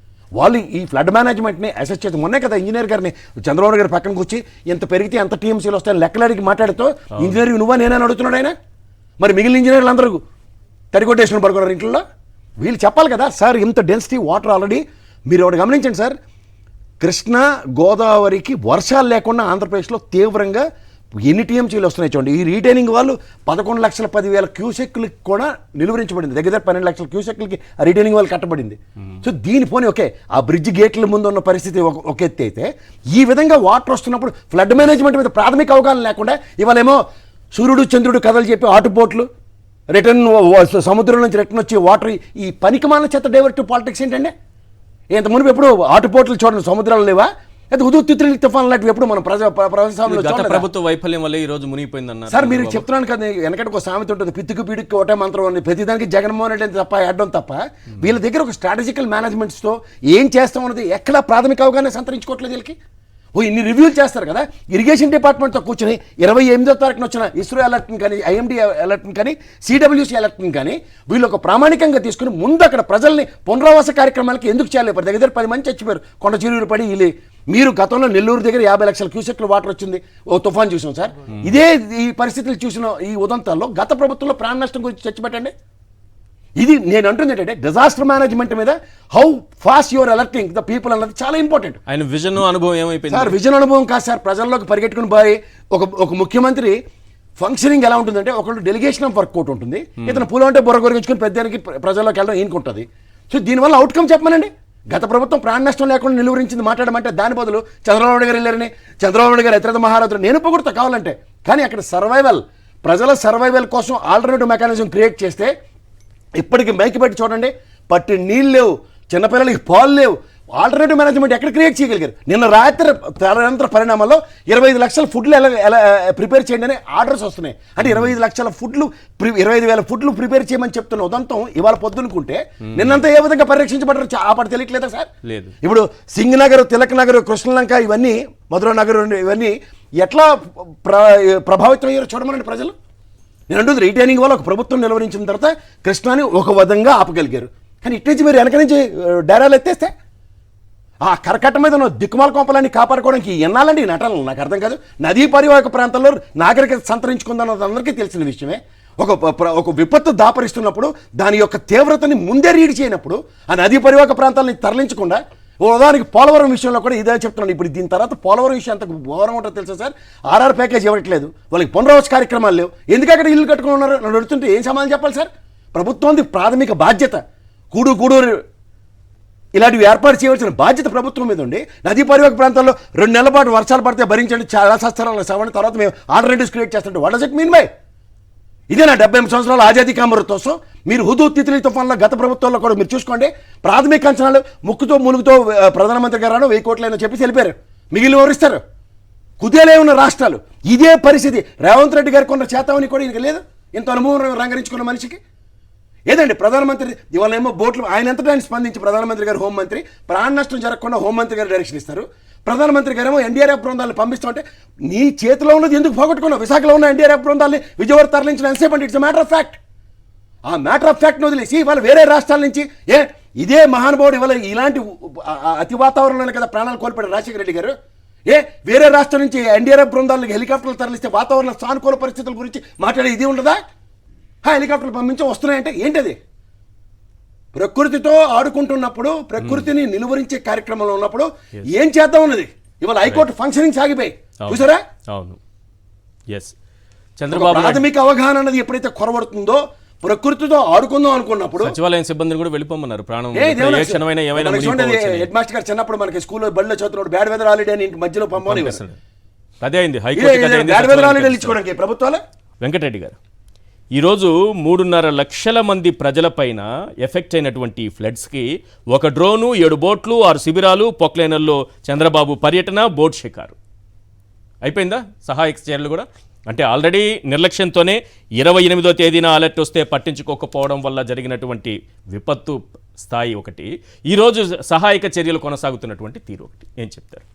వాళ్ళు ఈ ఫ్లడ్ మేనేజ్మెంట్ని అసెస్ చేసి మొన్నే కదా ఇంజనీర్ గారిని చంద్రబాబు గారి పక్కనకి వచ్చి ఎంత పెరిగితే ఎంత టీఎంసీలు వస్తాయని లెక్కలాడికి మాట్లాడుతూ ఇంజనీరింగ్ నువ్వా నేనని అడుగుతున్నాడు ఆయన. మరి మిగిలిన ఇంజనీర్లు అందరూ తడికొట్టేసిన పడుకున్నారు ఇంట్లో. వీళ్ళు చెప్పాలి కదా సార్, ఇంత డెన్సిటీ వాటర్ ఆల్రెడీ. మీరు ఒకటి గమనించండి సార్, కృష్ణా గోదావరికి వర్షాలు లేకుండా ఆంధ్రప్రదేశ్లో తీవ్రంగా ఎన్ని టీఎంసీలు వస్తున్నాయి చూడండి. ఈ రీటైనింగ్ వాళ్ళు 11,10,000 క్యూసెక్లకి కూడా నిలువరించబడింది. దగ్గర 12 లక్షల క్యూసెక్లకి ఆ రీటైనింగ్ వాళ్ళు కట్టబడింది. సో దీని పోనీ ఓకే, ఆ బ్రిడ్జ్ గేట్ల ముందు ఉన్న పరిస్థితి ఒక ఎత్తి అయితే, ఈ విధంగా వాటర్ వస్తున్నప్పుడు ఫ్లడ్ మేనేజ్మెంట్ మీద ప్రాథమిక అవగాహన లేకుండా ఇవాళేమో సూర్యుడు చంద్రుడు కథలు చెప్పి ఆటుపోట్లు రిటర్న్ సముద్రం నుంచి రిటర్న్ వచ్చి వాటర్ ఈ పనికిమాల చెత్త డైవర్టివ్ పాలిటిక్స్ ఏంటంటే ఇంత మునుపు ఎప్పుడు ఆటుపోట్లు చూడండి సముద్రాలు లేవా? అయితే ఉదుత్తిత్తులు తుఫాన్ లాంటివి ఎప్పుడు మన ప్రభుత్వ వైఫల్యం వల్ల ఈ రోజు మునిగిపోయిందన్న సార్. మీరు చెప్తున్నాను కదా, వెనకటి ఒక సామెత ఉంటుంది, పిత్తుకు పీడికి ఒకటే మంత్రం అని. ప్రతిదానికి జగన్మోహన్ రెడ్డి తప్ప అడ్డం తప్ప వీళ్ళ దగ్గర ఒక స్ట్రాటజికల్ మేనేజ్మెంట్స్తో ఏం చేస్తాం అన్నది ఎక్కడా ప్రాథమిక అవగాహన సంతరించుకోవట్లేదు వీళ్ళకి. ఇన్ని రివ్యూలు చేస్తారు కదా. ఇరిగేషన్ డిపార్ట్మెంట్తో కూర్చొని 28వ తారీఖున వచ్చిన ఇస్రో అలర్ట్ని కానీ ఐఎండి అలర్ట్ని కానీ సిడబ్ల్యూసి అలర్ట్ని కానీ వీళ్ళు ఒక ప్రామాణికంగా తీసుకుని ముందు అక్కడ ప్రజల్ని పునరావాస కార్యక్రమాలకి ఎందుకు చేయలేపారు? దగ్గర 10 మంది చచ్చిపోయారు కొండ చిరువులు పడి. వీళ్ళు మీరు గతంలో నెల్లూరు దగ్గర 50 లక్షల క్యూసెక్ల వాటర్ వచ్చింది, ఓ తుఫాన్ చూసాం సార్. ఇదే ఈ పరిస్థితులు చూసిన ఈ ఉదంతాల్లో గత ప్రభుత్వంలో ప్రాణ నష్టం గురించి చచ్చిపెట్టండి. ఇది నేను అంటుంది ఏంటంటే డిజాస్టర్ మేనేజ్మెంట్ మీద how fast your alerting the people అన్నది చాలా ఇంపార్టెంట్. ఆయన విజన్ అనుభవం ఏమైపోయింది సార్? విజన్ అనుభవం కాదు సార్, ప్రజల్లోకి పరిగెట్టుకుని పోయి ఒక ముఖ్యమంత్రి ఫంక్షనింగ్ ఎలా ఉంటుందంటే ఒకళ్ళు డెలిగేషన్ ఆఫ్ వర్క్ ఒకటి ఉంటుంది, ఇతను పూల అంటే బుర్ర గొరిగించుకుని పెద్దానికి ప్రజల్లోకి వెళ్ళడం ఈయనకుంటుంది. సో దీనివల్ల అవుట్కమ్ చెప్పమనండి. గత ప్రభుత్వం ప్రాణ నష్టం లేకుండా నిలువరించింది మాట్లాడమంటే దాని బదులు చంద్రబాబు నాయుడు గారు వెళ్ళారని చంద్రబాబు నాయుడు గారు ఇతర మహారాజులు నేను పొగుడుతా కావాలంటే. కానీ అక్కడ సర్వైవల్, ప్రజల సర్వైవల్ కోసం ఆల్టర్నేటివ్ మెకానిజం క్రియేట్ చేస్తే ఇప్పటికి మైకి పెట్టి చూడండి, పట్టి నీళ్ళు లేవు, చిన్నపిల్లలకి పాలు లేవు. ఆల్టర్నేటివ్ మేనేజ్మెంట్ ఎక్కడ క్రియేట్ చేయగలిగారు? నిన్న రాత్రి తదనంతర పరిణామాల్లో 25 లక్షల ఫుడ్లు ఎలా ప్రిపేర్ చేయండి అని ఆర్డర్స్ వస్తున్నాయి. అంటే 25 లక్షల ఫుడ్లు 25,000 ఫుడ్లు ప్రిపేర్ చేయమని చెప్తున్న ఉదంతం ఇవాళ పొద్దునుకుంటే నిన్నంతా ఏ విధంగా పరిరక్షించబడ్డారు ఆ పాట తెలియట్లేదా సార్? లేదు. ఇప్పుడు సింగ్ నగర్, తిలక్ నగర్, కృష్ణలంక ఇవన్నీ, మధుర నగర్ ఇవన్నీ ఎట్లా ప్రభావితం అయ్యారో చూడమనండి ప్రజలు. నేను అంటుంది రీటైనింగ్ వల్ల ఒక ప్రభుత్వం నిలవరించిన తర్వాత కృష్ణాని ఒక విధంగా ఆపగలిగారు. కానీ ఇట్నుంచి మీరు వెనక నుంచి డైరాలు ఎత్తేస్తే ఆ కరకట్ట మీద ఉన్న దిక్కుమాల కొంపలన్నీ కాపాడుకోవడానికి ఎన్నాలండి ఈ నటనలు నాకు అర్థం కాదు. నదీ పరివాహక ప్రాంతాల్లో నాగరికత సంతరించుకుందన్నది అందరికీ తెలిసిన విషయమే. ఒక విపత్తు దాపరిస్తున్నప్పుడు దాని యొక్క తీవ్రతని ముందే రీడ్ చేయనప్పుడు ఆ నదీ పరివాహక ప్రాంతాలని తరలించకుండా ఉదాహరణకి పోలవరం విషయంలో కూడా ఇదే చెప్తున్నాను. ఇప్పుడు దీని తర్వాత పోలవరం విషయం అంత ఘోరం ఉంటుందో తెలుసా సార్? ఆర్ఆర్ ప్యాకేజ్ ఇవ్వట్లేదు, వాళ్ళకి పునరావాస కార్యక్రమాలు లేవు, ఎందుకు అక్కడ ఇల్లు కట్టుకుని ఉన్నారు నన్ను అడుగుతుంటే ఏం సమాధానం చెప్పాలి సార్? ప్రభుత్వంది ప్రాథమిక బాధ్యత గూడూరు ఇలాంటివి ఏర్పాటు చేయవలసిన బాధ్యత ప్రభుత్వం మీద ఉండి నదీ పరివాహక ప్రాంతాల్లో 2 నెలల పాటు వర్షాలు పడితే భరించండి, చాలా సస్తారాలు సేవండి, తర్వాత మేము ఆల్టర్నేటివ్స్ క్రియేట్ చేస్తుంటే what does it mean by? ఇదేనా 78 సంవత్సరాల ఆజాదీ కా అమృతోత్సవం? మీరు హుదూద్ తిత్లీ తుఫాన్లో గత ప్రభుత్వంలో కూడా మీరు చూసుకోండి, ప్రాథమిక అంచనాలు ముక్కుతో ములుగుతో ప్రధానమంత్రి గారు 1000 కోట్లైనా చెప్పి వెళ్ళిపోయారు, మిగిలిన వివరిస్తారు. కుదేలే ఉన్న రాష్ట్రాలు ఇదే పరిస్థితి. రేవంత్ రెడ్డి గారికి ఉన్న చేతావని కూడా ఇంక లేదు, ఇంత అనుభవం రంగరించుకున్న మనిషికి. ఏదండి ప్రధానమంత్రి ఇవాళ ఏమో బోట్లు ఆయన ఎంతటా ఆయన స్పందించి ప్రధానమంత్రి గారు హోంమంత్రి ప్రాణ నష్టం జరగకుండా హోంమంత్రి గారు డైరెక్షన్ ఇస్తారు, ప్రధానమంత్రి గారేమో ఎన్డీఆర్ఎఫ్ బృందాలను పంపిస్తుంటే నీ చేతిలో ఉన్నది ఎందుకు పోగొట్టుకున్నావు? విశాఖలో ఉన్న ఎన్డీఆర్ఎఫ్ బృందాలని విజయవాడ తరలించిన ఎంతసేపు అంటే ఇట్స్ మ్యాటర్ ఆఫ్ ఫ్యాక్ట్. ఆ మ్యాటర్ ఆఫ్ ఫ్యాక్ట్ని వదిలేసి ఇవాళ వేరే రాష్ట్రాల నుంచి ఇదే మహానుభావుడు ఇవాళ ఇలాంటి అతి వాతావరణంలోనే కదా ప్రాణాలు కోల్పోయాడు రాజశేఖర రెడ్డి గారు. వేరే రాష్ట్రం నుంచి ఎన్డీఆర్ఎఫ్ బృందాలకు హెలికాప్టర్లు తరలిస్తే వాతావరణ సానుకూల పరిస్థితుల గురించి మాట్లాడే ఇది ఉండదా? హెలికాప్టర్లు పంపించి వస్తున్నాయంటే ఏంటది? ప్రకృతితో ఆడుకుంటున్నప్పుడు ప్రకృతిని నిలువరించే కార్యక్రమంలో ఉన్నప్పుడు ఏం చేద్దాం ఉన్నది. ఇవాళ హైకోర్టు ఫంక్షనింగ్ సాగిపోయి చూసారా? అవును, ఎస్. చంద్రబాబు ప్రాథమిక అవగాహన అన్నది ఎప్పుడైతే కొరబడుతుందో ప్రకృతితో ఆడుకుందాం అనుకున్నప్పుడు సచివాలయం సిబ్బందిని కూడా వెళ్ళిపోమన్నారు ప్రాణం. హెడ్ మాస్టర్ గారు చిన్నప్పుడు మనకి స్కూల్లో బడిలో చదువుతున్నాడు బ్యాడ్ వెదర్ హాలిడే అని ఇంటి మధ్యలో పంపాలి. అదే అయింది హైకోర్టు బ్యాడ్ వెదర్ హాలిడేలు ఇచ్చుకోవడానికి ప్రభుత్వాలు. వెంకటరెడ్డి గారు, ఈరోజు 3.5 లక్షల మంది ప్రజలపైన ఎఫెక్ట్ అయినటువంటి ఫ్లడ్స్కి 1 డ్రోను, 7 బోట్లు, 6 శిబిరాలు, పొక్లైనర్లో చంద్రబాబు పర్యటన, బోట్ షికారు అయిపోయిందా? సహాయక చర్యలు కూడా అంటే ఆల్రెడీ నిర్లక్ష్యంతోనే 28వ తేదీన అలర్ట్ వస్తే పట్టించుకోకపోవడం వల్ల జరిగినటువంటి విపత్తు స్థాయి ఒకటి, ఈరోజు సహాయక చర్యలు కొనసాగుతున్నటువంటి తీరు ఒకటి, ఏం చెప్తారు?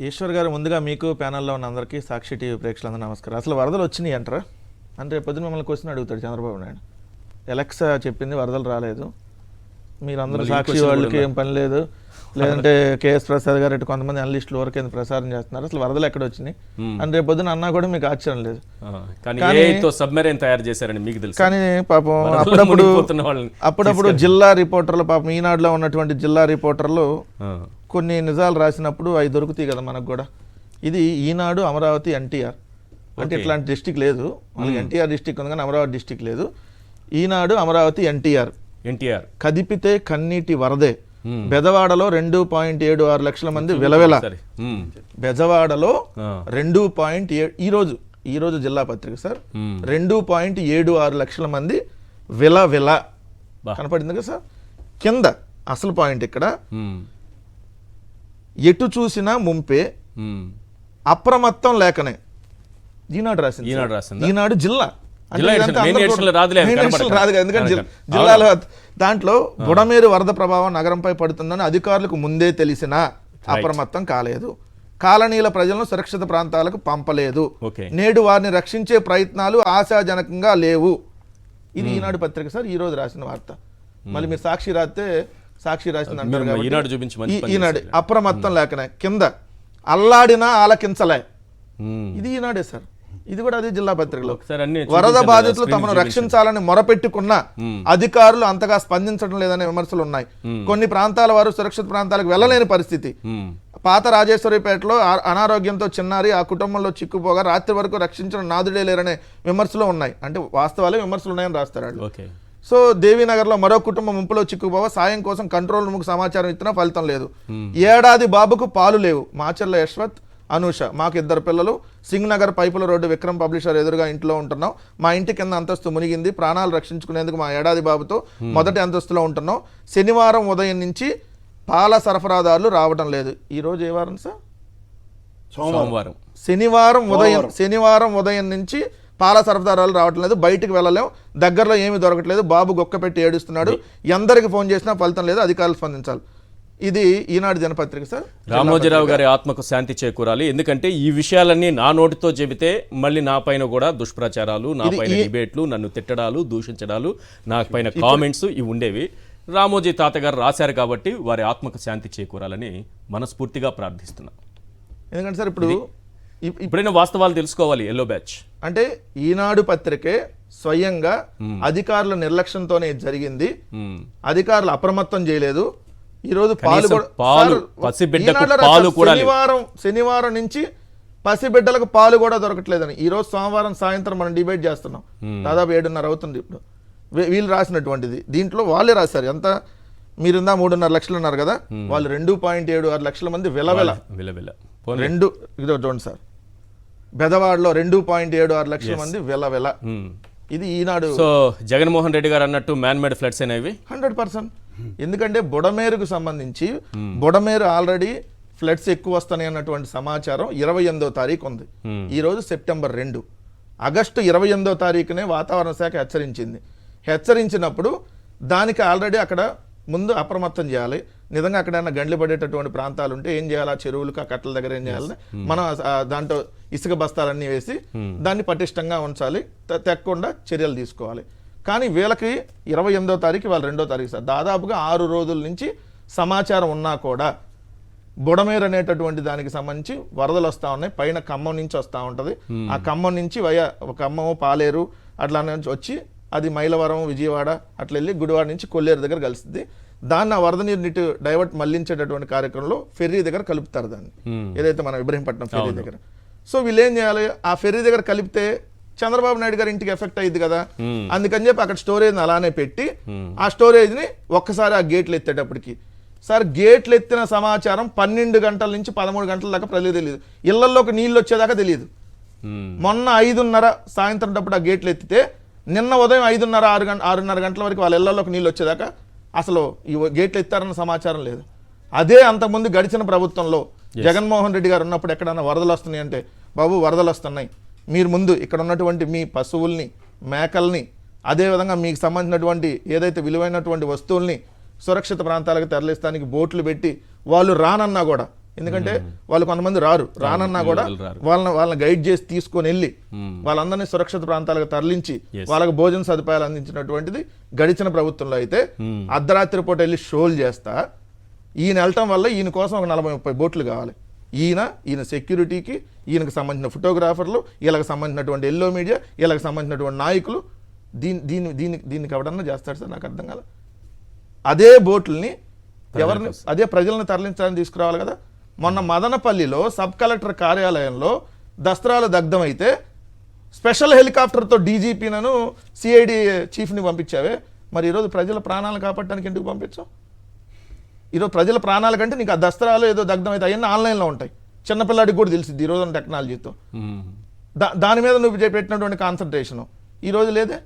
ఈశ్వర్ గారు, ముందుగా మీకు ప్యానల్లో ఉన్న అందరికీ, సాక్షి టీవీ ప్రేక్షకులందరూ నమస్కారం. అసలు వరదలు వచ్చినాయి అంటారా అంటే పొద్దున మిమ్మల్ని క్వశ్చన్ అడుగుతాడు చంద్రబాబు నాయుడు. ఎలక్సా చెప్పింది వరదలు రాలేదు, మీరందరూ సాక్షి వాళ్ళకి ఏం పని లేదు, లేదంటే కేఎస్ ప్రసాద్ గారు ఇటు కొంతమంది అనలిస్టులు వరకు ప్రసారం చేస్తున్నారు, అసలు వరదలు ఎక్కడ వచ్చినాయి అని రేపు పొద్దున అన్నా కూడా మీకు ఆశ్చర్యం లేదు. కానీ పాపం అప్పుడప్పుడు జిల్లా రిపోర్టర్లు, పాపం ఈనాడులో ఉన్నటువంటి జిల్లా రిపోర్టర్లు కొన్ని నిజాలు రాసినప్పుడు అవి దొరుకుతాయి కదా మనకు కూడా. ఇది ఈనాడు అమరావతి ఎన్టీఆర్ అంటే ఇట్లాంటి డిస్టిక్ లేదు, మనకి ఎన్టీఆర్ డిస్టిక్ ఉంది కానీ అమరావతి డిస్టిక్ లేదు. ఈనాడు అమరావతి ఎన్టీఆర్ కదిపితే కన్నీటి వరదే, బెజవాడలో 2.76 లక్షల మంది విలవిల, బెజవాడలో 2.7 ఈ రోజు జిల్లా పత్రిక సార్ 2.76 లక్షల మంది విలవిల కనపడింది కదా సార్. కింద అసలు పాయింట్ ఇక్కడ, ఎటు చూసినా ముంపే అప్రమత్తం లేకనే ఈనాడు రాసింది. ఈనాడు జిల్లా రాదు ఎందుకంటే జిల్లాలో దాంట్లో బుడమేరు వరద ప్రభావం నగరంపై పడుతుందని అధికారులకు ముందే తెలిసినా అప్రమత్తం కాలేదు, కాలనీల ప్రజలను సురక్షిత ప్రాంతాలకు పంపలేదు, నేడు వారిని రక్షించే ప్రయత్నాలు ఆశాజనకంగా లేవు. ఇది ఈనాడు పత్రిక సార్ ఈ రోజు రాసిన వార్త. మళ్ళీ మీరు సాక్షి రాస్తే సాక్షి రాసింది అంటారు. ఈనాడు అప్రమత్తం లేకనే కింద అల్లాడినా ఆలకించలే, ఇది ఈనాడే సార్. ఇది కూడా అదే జిల్లా పత్రికలో. వరద బాధితులు తమను రక్షించాలని మొరపెట్టుకున్న అధికారులు అంతగా స్పందించడం లేదనే విమర్శలు ఉన్నాయి. కొన్ని ప్రాంతాల వారు సురక్షిత ప్రాంతాలకు వెళ్ళలేని పరిస్థితి. పాత రాజేశ్వరిపేటలో అనారోగ్యంతో చిన్నారి ఆ కుటుంబంలో చిక్కుపోగా రాత్రి వరకు రక్షించిన నాదుడే లేరనే విమర్శలు ఉన్నాయి. అంటే వాస్తవాలే విమర్శలు ఉన్నాయని రాస్తారు. సో దేవీనగర్లో మరో కుటుంబం ముంపులో చిక్కుపోగా సాయం కోసం కంట్రోల్ రూమ్కు సమాచారం ఇచ్చినా ఫలితం లేదు. ఏడాది బాబుకు పాలు లేవు, మాచర్ల యశ్వత్ అనూష, మాకు 2 పిల్లలు, సింగ్ నగర్ పైపుల రోడ్డు విక్రమ్ పబ్లిషర్ ఎదురుగా ఇంట్లో ఉంటున్నాం, మా ఇంటి కింద అంతస్తు మునిగింది, ప్రాణాలు రక్షించుకునేందుకు మా ఏడాది బాబుతో మొదటి అంతస్తులో ఉంటున్నాం, శనివారం ఉదయం నుంచి పాల సరఫరాదారులు రావడం లేదు. ఈరోజు ఏ వారం సార్? సోమవారం. శనివారం ఉదయం నుంచి పాల సరఫరాదారులు రావటం లేదు, బయటికి వెళ్ళలేం, దగ్గరలో ఏమీ దొరకట్లేదు, బాబు గొక్క పెట్టి ఏడుస్తున్నాడు, ఎందరికి ఫోన్ చేసినా ఫలితం లేదు, అధికారులు స్పందించాలి. ఇది ఈనాడు దినపత్రిక సార్. రామోజీరావు గారి ఆత్మకు శాంతి చేకూరాలి, ఎందుకంటే ఈ విషయాలన్నీ నా నోటితో చెబితే మళ్ళీ నా పైన కూడా దుష్ప్రచారాలు, నా పైన డిబేట్లు, నన్ను తిట్టడాలు, దూషించడాలు, నా పైన కామెంట్స్ ఇవి ఉండేవి. రామోజీ తాతగారు రాశారు కాబట్టి వారి ఆత్మకు శాంతి చేకూరాలని మనస్ఫూర్తిగా ప్రార్థిస్తున్నాం. ఎందుకంటే సార్ ఇప్పుడు ఇప్పుడైనా వాస్తవాలు తెలుసుకోవాలి. ఎల్లో బ్యాచ్ అంటే ఈనాడు పత్రికే స్వయంగా అధికారుల నిర్లక్ష్యంతోనే జరిగింది, అధికారులు అప్రమత్తం చేయలేదు. ఈ రోజు పాలు కనీసం కూడా- పాలు, సార్, పసిబిడ్డకు ఈనాడులో పాలు రాశారు, కూడా లేవు. శనివారం నుంచి పసిబిడ్డలకు పాలు కూడా దొరకట్లేదని. ఈ రోజు సోమవారం సాయంత్రం మనం డిబేట్ చేస్తున్నాం, దాదాపు 7:30 అవుతుంది ఇప్పుడు. వీళ్ళు రాసినటువంటిది దీంట్లో వాళ్ళే రాశారు. ఎంత మీరుందా 3.5 లక్షలు ఉన్నారు కదా, వాళ్ళు 2.76 లక్షల మంది విలవెల రెండు ఇదో చూడండి సార్, బెదవాడలో 2.76 లక్షల మంది విలవెల. ఇది ఈనాడు. సో జగన్మోహన్ రెడ్డి గారు అన్నట్టు మ్యాన్మేడ్ ఫ్లడ్స్ అనేవి 100%. ఎందుకంటే బుడమేరుకు సంబంధించి బుడమేరు ఆల్రెడీ ఫ్లడ్స్ ఎక్కువ వస్తాయి అన్నటువంటి సమాచారం 28వ తారీఖు ఉంది. ఈ రోజు సెప్టెంబర్ 2, ఆగస్టు 28వ తారీఖునే వాతావరణ శాఖ హెచ్చరించింది. హెచ్చరించినప్పుడు దానికి ఆల్రెడీ అక్కడ ముందు అప్రమత్తం చేయాలి. నిజంగా అక్కడైనా గండ్లు పడేటటువంటి ప్రాంతాలు ఉంటే ఏం చేయాలి, ఆ చెరువులకు ఆ కట్టల దగ్గర ఏం చేయాలి, మనం దాంట్లో ఇసుక బస్తాలన్నీ వేసి దాన్ని పటిష్టంగా ఉంచాలి, తెక్కకుండా చర్యలు తీసుకోవాలి. కానీ వీళ్ళకి 28వ తారీఖు వాళ్ళు 2వ తారీఖు సార్, దాదాపుగా 6 రోజుల నుంచి సమాచారం ఉన్నా కూడా బుడమేరు అనేటటువంటి దానికి సంబంధించి వరదలు వస్తూ ఉన్నాయి. పైన ఖమ్మం నుంచి వస్తూ ఉంటుంది, ఆ ఖమ్మం నుంచి ఖమ్మం పాలేరు అట్లా నుంచి వచ్చి అది మైలవరం విజయవాడ అట్లా వెళ్ళి గుడివాడ నుంచి కొల్లేరు దగ్గర కలుస్తుంది. దాన్ని ఆ వరద నీరు ఇటు డైవర్ట్ మళ్లించేటటువంటి కార్యక్రమంలో ఫెర్రీ దగ్గర కలుపుతారు దాన్ని, ఏదైతే మనం ఇబ్రహీంపట్నం ఫెర్రీ దగ్గర. సో వీళ్ళు ఏం చేయాలి, ఆ ఫెర్రీ దగ్గర కలిపితే చంద్రబాబు నాయుడు గారి ఇంటికి ఎఫెక్ట్ అయ్యింది కదా, అందుకని చెప్పి అక్కడ స్టోరేజ్ అలానే పెట్టి ఆ స్టోరేజ్ ని ఒక్కసారి ఆ గేట్లు ఎత్తేటప్పటికి సార్, గేట్లు ఎత్తిన సమాచారం 12 గంటల నుంచి 13 గంటల దాకా ప్రజలు తెలియదు, ఇళ్లలోకి నీళ్ళు వచ్చేదాకా తెలియదు. మొన్న 5:30 సాయంత్రం టప్పుడు ఆ గేట్లు ఎత్తితే నిన్న ఉదయం 5:30 6:30 గంటల వరకు వాళ్ళ ఇళ్లలోకి నీళ్ళు వచ్చేదాకా అసలు ఈ గేట్లు ఎత్తారన్న సమాచారం లేదు. అదే అంతకుముందు గడిచిన ప్రభుత్వంలో జగన్మోహన్ రెడ్డి గారు ఉన్నప్పుడు ఎక్కడన్నా వరదలు వస్తున్నాయి అంటే, బాబు వరదలు వస్తున్నాయి, మీరు ముందు ఇక్కడ ఉన్నటువంటి మీ పశువుల్ని మేకల్ని అదేవిధంగా మీకు సంబంధించినటువంటి ఏదైతే విలువైనటువంటి వస్తువుల్ని సురక్షిత ప్రాంతాలకు తరలిస్తానికి బోట్లు పెట్టి వాళ్ళు రానన్నా కూడా, ఎందుకంటే వాళ్ళు కొంతమంది రానన్నా కూడా వాళ్ళని గైడ్ చేసి తీసుకొని వెళ్ళి వాళ్ళందరినీ సురక్షిత ప్రాంతాలకు తరలించి వాళ్ళకి భోజన సదుపాయాలు అందించినటువంటిది గడిచిన ప్రభుత్వంలో. అయితే అర్ధరాత్రి పూట వెళ్ళి షోలు చేస్తా ఈయన వెళ్ళటం వల్ల ఈయన కోసం ఒక 40-30 బోట్లు కావాలి. ఈయన సెక్యూరిటీకి, ఈయనకు సంబంధించిన ఫోటోగ్రాఫర్లు, వీళ్ళకి సంబంధించినటువంటి ఎల్లో మీడియా, వీళ్ళకి సంబంధించినటువంటి నాయకులు, దీనికి ఎవడన్నా చేస్తాడు సార్, నాకు అర్థం కాదు. అదే బోట్లని అదే ప్రజలను తరలించాలని తీసుకురావాలి కదా. మొన్న మదనపల్లిలో సబ్ కలెక్టర్ కార్యాలయంలో దస్త్రాలు దగ్ధమైతే స్పెషల్ హెలికాప్టర్తో డీజీపీనను సిఐడి చీఫ్ని పంపించావే, మరి ఈరోజు ప్రజల ప్రాణాలను కాపాడటానికి ఎందుకు పంపించావు? ఈరోజు ప్రజల ప్రాణాల కంటే నీకు ఆ దస్త్రాలు ఏదో దగ్ధం అయితే అవన్నీ ఆన్లైన్లో ఉంటాయి, చిన్నపిల్లాడికి కూడా తెలిసింది ఈరోజు టెక్నాలజీతో. దాని మీద నువ్వు పెట్టినటువంటి కాన్సన్ట్రేషను ఈరోజు లేదే.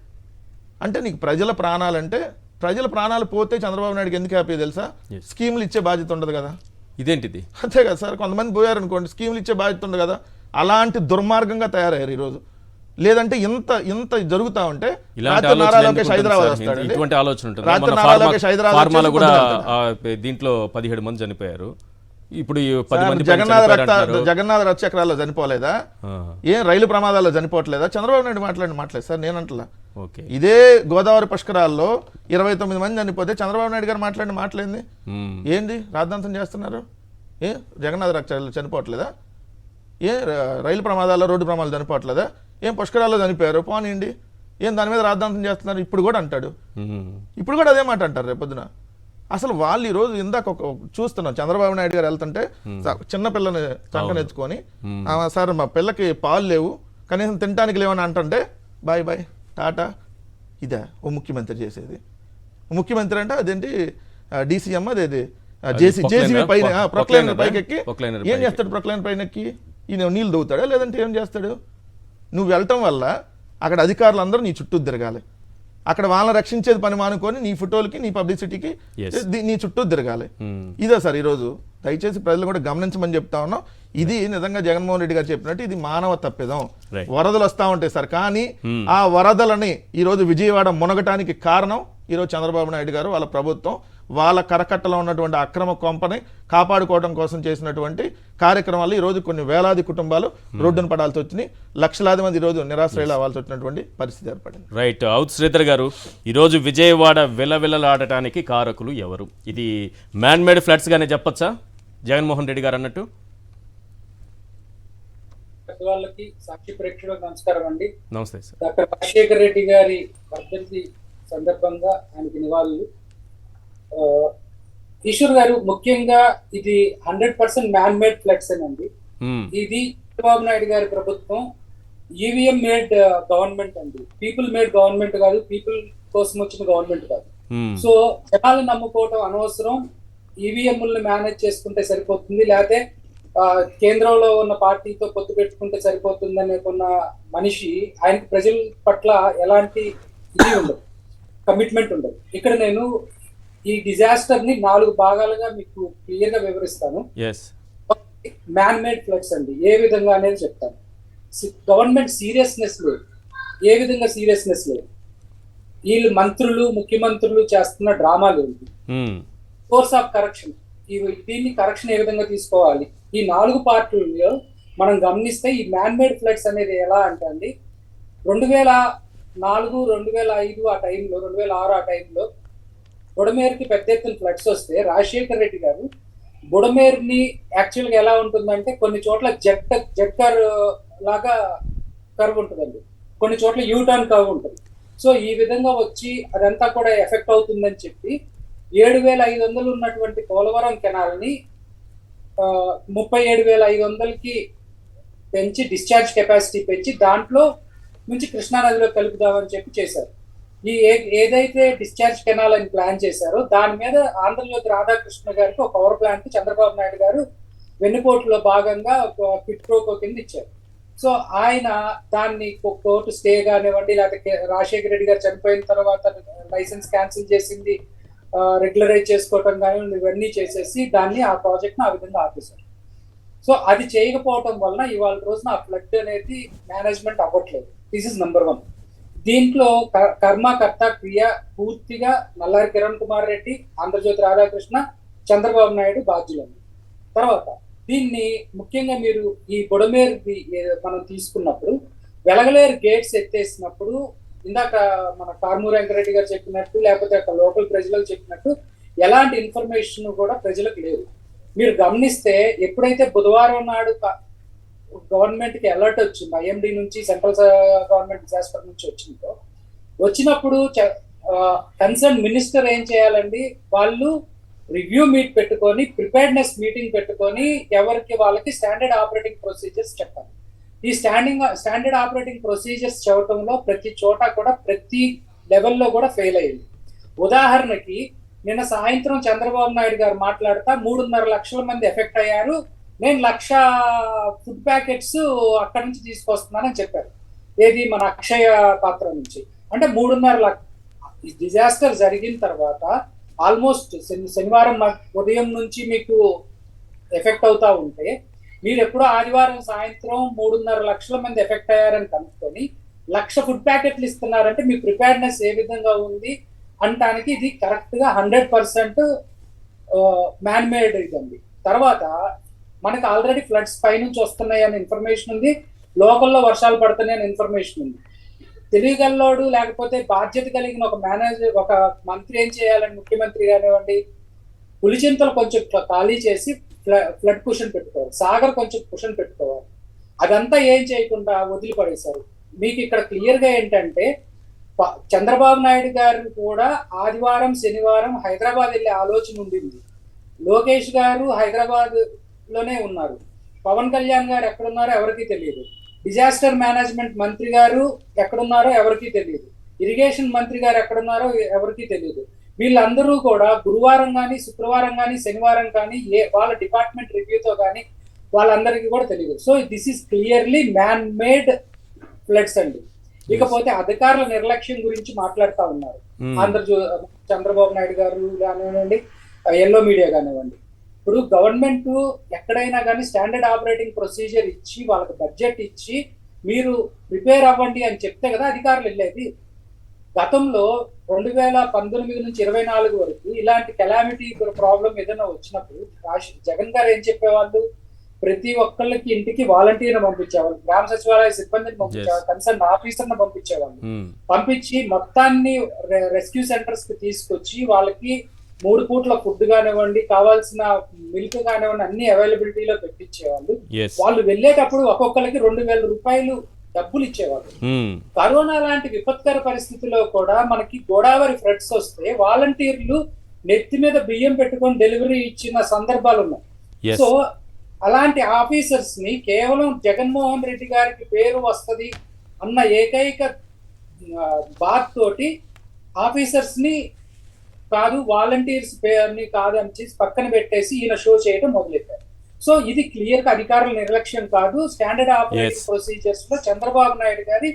అంటే నీకు ప్రజల ప్రాణాలంటే, ప్రజల ప్రాణాలు పోతే చంద్రబాబు నాయుడుకి ఎందుకు హ్యాపీ తెలుసా, స్కీములు ఇచ్చే బాధ్యత ఉండదు కదా. ఇదేంటిది? అంతే కదా సార్, కొంతమంది పోయారు అనుకోండి, స్కీములు ఇచ్చే బాధ్యత ఉండదు కదా. అలాంటి దుర్మార్గంగా తయారయ్యారు ఈరోజు. లేదంటే ఇంత జరుగుతా ఉంటే రాత్రి నారా లోకేష్ హైదరాబాద్ వస్తాడు, రాత్రి నారా లోకేష్ హైదరాబాద్ దీంట్లో 17 మంది చనిపోయారు. ఇప్పుడు జగన్నాథ రథ చక్రాల్లో చనిపోలేదా, ఏం రైలు ప్రమాదాల్లో చనిపోవట్లేదా? చంద్రబాబు నాయుడు మాట్లాడలేదు సార్, నేనంటలా. ఇదే గోదావరి పుష్కరాల్లో 29 మంది చనిపోతే చంద్రబాబు నాయుడు గారు మాట్లాడిన మాట్లాడింది ఏంది? రాద్ధాంతం చేస్తున్నారు. ఏ జగన్నాథ రథ చక్రాల్లో చనిపోవట్లేదా? ఏ రైలు ప్రమాదాల్లో, రోడ్డు ప్రమాదాలు చనిపోవట్లేదా? ఏం పుష్కరాల్లో చనిపోయారు పోనీయండి, ఏం దాని మీద రాద్ధాంతం చేస్తున్నారు? ఇప్పుడు కూడా అంటాడు, ఇప్పుడు కూడా అదే మాట అంటారు రేపొద్దున. అసలు వాళ్ళు ఈరోజు ఇందాక చూస్తున్నాం, చంద్రబాబు నాయుడు గారు వెళ్తుంటే చిన్న పిల్లని చంకనెత్తుకొని, సార్ మా పిల్లకి పాలు లేవు, కనీసం తినడానికి లేవని అంటుంటే బాయ్ బాయ్ టాటా. ఇదే ఓ ముఖ్యమంత్రి చేసేది? ముఖ్యమంత్రి అంటే అదేంటి డీసీఎం, అదేది జేసీబీ పైన ప్రొక్లైనర్ పైకెక్కి ఏం చేస్తాడు? ప్రొక్లైనర్ పైన ఎక్కి ఈయన నీళ్ళు దొవుతాడా లేదంటే ఏం చేస్తాడు? నువ్వు వెళ్ళటం వల్ల అక్కడ అధికారులందరూ నీ చుట్టూ తిరగాలి, అక్కడ వాళ్ళని రక్షించేది పని మానుకొని నీ ఫోటోలకి, నీ పబ్లిసిటీకి నీ చుట్టూ తిరగాలి. ఇదే సార్ ఈరోజు దయచేసి ప్రజలు కూడా గమనించమని చెప్తా ఉన్నాం. ఇది నిజంగా జగన్మోహన్ రెడ్డి గారు చెప్పినట్టు ఇది మానవ తప్పిదం. వరదలు వస్తూ ఉంటాయి సార్, కానీ ఆ వరదలని ఈరోజు విజయవాడ మునగటానికి కారణం ఈరోజు చంద్రబాబు నాయుడు గారు, వాళ్ళ ప్రభుత్వం, వాళ్ళ కరకట్టలో ఉన్నటువంటి అక్రమ కొంపని కాపాడుకోవడం కోసం చేసినటువంటి కార్యక్రమాలు ఈరోజు కొన్ని వేలాది కుటుంబాలు రోడ్డున పడాల్సి వచ్చినాయి, లక్షలాది మంది ఈరోజు నిరాశ్రయాలు అవ్వాల్సి వచ్చినటువంటి పరిస్థితి ఏర్పడింది. రైట్. అవుట్ శ్రీధర్ గారు, ఈరోజు విజయవాడ విలవిలలాడటానికి కారకులు ఎవరు? ఇది మ్యాన్మేడ్ ఫ్లడ్స్ గానే చెప్పొచ్చా జగన్మోహన్ రెడ్డి గారు అన్నట్టు? వాళ్ళకి సాక్షి ప్రేక్షకులకు నమస్కారం అండి. నమస్తే సార్. డాక్టర్ రాజశేఖర రెడ్డి గారి వర్ధంతి సందర్భంగా ఆయనకి నివాళులు. ఈశ్వర్ గారు, ముఖ్యంగా ఇది 100% మ్యాన్ మేడ్ ఫ్లడ్స్ అండి. ఇది చంద్రబాబు నాయుడు గారి ప్రభుత్వం ఈవీఎం మేడ్ గవర్నమెంట్ అండి. పీపుల్ మేడ్ గవర్నమెంట్ కాదు, పీపుల్ కోసం వచ్చిన గవర్నమెంట్ కాదు. సో జనాలు నమ్ముకోవటం అనవసరం, ఈవీఎంలను మేనేజ్ చేసుకుంటే సరిపోతుంది, లేకపోతే కేంద్రంలో ఉన్న పార్టీతో పొత్తు పెట్టుకుంటే సరిపోతుంది అనుకున్న మనిషి ఆయనకి ప్రజల పట్ల ఎలాంటి ఇది ఉండదు, కమిట్మెంట్ ఉండదు. ఇక్కడ నేను ఈ డిజాస్టర్ ని 4 భాగాలుగా మీకు క్లియర్ గా వివరిస్తాను. మ్యాన్ మేడ్ ఫ్లడ్స్ అండి ఏ విధంగా అనేది చెప్తాను. గవర్నమెంట్ సీరియస్నెస్ లేదు, ఏ విధంగా సీరియస్నెస్ లేదు. వీళ్ళు మంత్రులు ముఖ్యమంత్రులు చేస్తున్న డ్రామాలు ఏంటి, కోర్స్ ఆఫ్ కరెక్షన్, దీన్ని కరెక్షన్ ఏ విధంగా తీసుకోవాలి, ఈ 4 పార్టీల్లో మనం గమనిస్తే ఈ మ్యాన్ మేడ్ ఫ్లడ్స్ అనేది ఎలా అంటే అండి, 2004, 2005 ఆ టైంలో, 2006 ఆ టైంలో బుడమేరుకి పెద్ద ఎత్తున ఫ్లడ్స్ వస్తే రాజశేఖర్ రెడ్డి గారు బుడమేరుని యాక్చువల్ గా ఎలా ఉంటుందంటే కొన్ని చోట్ల జెట్ లాగా కర్వ్ ఉంటుందండి, కొన్ని చోట్ల యూటర్న్ కర్వ్ ఉంటుంది. సో ఈ విధంగా వచ్చి అదంతా కూడా ఎఫెక్ట్ అవుతుందని చెప్పి 7,500 ఉన్నటువంటి పోలవరం కెనాల్ని 37,500కి పెంచి డిశ్చార్జ్ కెపాసిటీ పెంచి దాంట్లో నుంచి కృష్ణానదిలో కలుపుదామని చెప్పి చేశారు. ఈ ఏదైతే డిశ్చార్జ్ కెనాల్ అని ప్లాన్ చేశారో దాని మీద ఆంధ్రజ్యోతి రాధాకృష్ణ గారికి ఒక పవర్ ప్లాంట్ చంద్రబాబు నాయుడు గారు వెన్నుపోటులో భాగంగా క్విట్ ప్రోకో కింద ఇచ్చారు. సో ఆయన దాన్ని కోర్టు స్టే కానివ్వండి, లేకపోతే రాజశేఖర రెడ్డి గారు చనిపోయిన తర్వాత లైసెన్స్ క్యాన్సిల్ చేసింది రెగ్యులరైజ్ చేసుకోవటం కానీ ఇవన్నీ చేసేసి దాన్ని ఆ ప్రాజెక్ట్ ను ఆ విధంగా ఆపేశారు. సో అది చేయకపోవటం వలన ఇవాళ రోజున ఆ ఫ్లడ్ అనేది మేనేజ్మెంట్ అవ్వట్లేదు. This is number 1. దీంట్లో కర్మకర్త క్రియ పూర్తిగా నల్లారి కిరణ్ కుమార్ రెడ్డి, ఆంధ్రజ్యోతి రాధాకృష్ణ, చంద్రబాబు నాయుడు బాధ్యులండి. తర్వాత దీన్ని ముఖ్యంగా మీరు ఈ బుడమేరు మనం తీసుకున్నప్పుడు వెలగలేరు గేట్స్ ఎత్తేసినప్పుడు ఇందాక మన కార్మూరు వెంకరెడ్డి గారు చెప్పినట్టు లేకపోతే అక్కడ లోకల్ ప్రజలకు చెప్పినట్టు ఎలాంటి ఇన్ఫర్మేషన్ కూడా ప్రజలకు లేదు. మీరు గమనిస్తే ఎప్పుడైతే బుధవారం నాడు గవర్నమెంట్ కి అలర్ట్ వచ్చింది, ఐఎండి నుంచి, సెంట్రల్ గవర్నమెంట్ డిజాస్టర్ నుంచి వచ్చినప్పుడు కన్సర్న్ మినిస్టర్ ఏం చేయాలండి, వాళ్ళు రివ్యూ మీట్ పెట్టుకొని ప్రిపేర్డ్నెస్ మీటింగ్ పెట్టుకొని ఎవరికి వాళ్ళకి స్టాండర్డ్ ఆపరేటింగ్ ప్రొసీజర్స్ చెప్పాలి. ఈ స్టాండర్డ్ ఆపరేటింగ్ ప్రొసీజర్స్ చెప్పడంలో ప్రతి చోట కూడా ప్రతి లెవెల్లో కూడా ఫెయిల్ అయ్యింది. ఉదాహరణకి నిన్న సాయంత్రం చంద్రబాబు నాయుడు గారు మాట్లాడుతా 3.5 లక్షల మంది ఎఫెక్ట్ అయ్యారు, నేను 1,00,000 ఫుడ్ ప్యాకెట్స్ అక్కడి నుంచి తీసుకొస్తున్నానని చెప్పారు. ఏది మన అక్షయ పాత్ర నుంచి. అంటే 3.5 లక్ష డిజాస్టర్ జరిగిన తర్వాత ఆల్మోస్ట్ శనివారం ఉదయం నుంచి మీకు ఎఫెక్ట్ అవుతా ఉంటే మీరు ఎప్పుడో ఆదివారం సాయంత్రం 3.5 లక్షల మంది ఎఫెక్ట్ అయ్యారని కనుక్కొని 1,00,000 ఫుడ్ ప్యాకెట్లు ఇస్తున్నారంటే మీ ప్రిపేర్డ్నెస్ ఏ విధంగా ఉంది అనటానికి ఇది కరెక్ట్ గా 100% మ్యాన్ మేడ్ ఇదండి. తర్వాత మనకు ఆల్రెడీ ఫ్లడ్స్ పైనుంచి వస్తున్నాయి అనే ఇన్ఫర్మేషన్ ఉంది, లోకల్లో వర్షాలు పడుతున్నాయి అనే ఇన్ఫర్మేషన్ ఉంది. తెలియగల్లోడు లేకపోతే బాధ్యత కలిగిన ఒక మేనేజర్, ఒక మంత్రి ఏం చేయాలని, ముఖ్యమంత్రి కానివ్వండి, పులిచింతలు కొంచెం ఖాళీ చేసి ఫ్లడ్ కుషన్ పెట్టుకోవాలి, సాగర్ కొంచెం కుషన్ పెట్టుకోవాలి. అదంతా ఏం చేయకుండా వదిలిపడేశారు. మీకు ఇక్కడ క్లియర్ గా ఏంటంటే చంద్రబాబు నాయుడు గారు కూడా ఆదివారం శనివారం హైదరాబాద్ వెళ్ళే ఆలోచన ఉండింది. లోకేష్ గారు హైదరాబాద్ లోనే ఉన్నారు, పవన్ కళ్యాణ్ గారు ఎక్కడున్నారో ఎవరికి తెలియదు, డిజాస్టర్ మేనేజ్మెంట్ మంత్రి గారు ఎక్కడున్నారో ఎవరికి తెలియదు, ఇరిగేషన్ మంత్రి గారు ఎక్కడున్నారో ఎవరికి తెలియదు. వీళ్ళందరూ కూడా గురువారం కానీ, శుక్రవారం కానీ, శనివారం కానీ వాళ్ళ డిపార్ట్మెంట్ రివ్యూతో కానీ వాళ్ళందరికీ కూడా తెలియదు. So this is clearly man made floods అండి. ఇకపోతే అధికారుల నిర్లక్ష్యం గురించి మాట్లాడుతూ ఉన్నారు చంద్రబాబు నాయుడు గారు కానివ్వండి, ఎల్లో మీడియా కానివ్వండి. ఇప్పుడు గవర్నమెంట్ ఎక్కడైనా కానీ స్టాండర్డ్ ఆపరేటింగ్ ప్రొసీజర్ ఇచ్చి వాళ్ళకి బడ్జెట్ ఇచ్చి మీరు ప్రిపేర్ అవ్వండి అని చెప్తే కదా అధికారులు వెళ్ళేది. గతంలో 2019 నుంచి 24 వరకు ఇలాంటి కెలామిటీ ప్రాబ్లం ఏదైనా వచ్చినప్పుడు జగన్ గారు ఏం చెప్పేవాళ్ళు, ప్రతి ఒక్కళ్ళకి ఇంటికి వాలంటీర్ని పంపించేవాళ్ళు, గ్రామ సచివాలయ సిబ్బందిని పంపించేవాళ్ళు, కన్సర్న్ ఆఫీసర్ని పంపించేవాళ్ళు. పంపించి మొత్తాన్ని రెస్క్యూ సెంటర్స్ కి తీసుకొచ్చి వాళ్ళకి 3 పూట్ల ఫుడ్ కానివ్వండి, కావాల్సిన మిల్క్ కానివ్వండి, అన్ని అవైలబిలిటీలో పెట్టించేవాళ్ళు. వాళ్ళు వెళ్ళేటప్పుడు ఒక్కొక్కరికి 2,000 రూపాయలు డబ్బులు ఇచ్చేవాళ్ళు. కరోనా లాంటి విపత్కర పరిస్థితిలో కూడా మనకి గోదావరి ఫ్లడ్స్ వస్తే వాలంటీర్లు నెత్తి మీద బియ్యం పెట్టుకొని డెలివరీ ఇచ్చిన సందర్భాలు ఉన్నాయి. సో అలాంటి ఆఫీసర్స్ ని కేవలం జగన్మోహన్ రెడ్డి గారికి పేరు వస్తది అన్న ఏకైక బాత్ తోటి ఆఫీసర్స్ ని కాదు, వాలంటీర్స్ పేరుని కాదు అని చేసి పక్కన పెట్టేసి ఈయన షో చేయడం మొదలెట్టారు. సో ఇది క్లియర్ గా అధికారుల నిర్లక్ష్యం కాదు, స్టాండర్డ్ ఆపరేటింగ్ ప్రొసీజర్స్ లో చంద్రబాబు నాయుడు గారి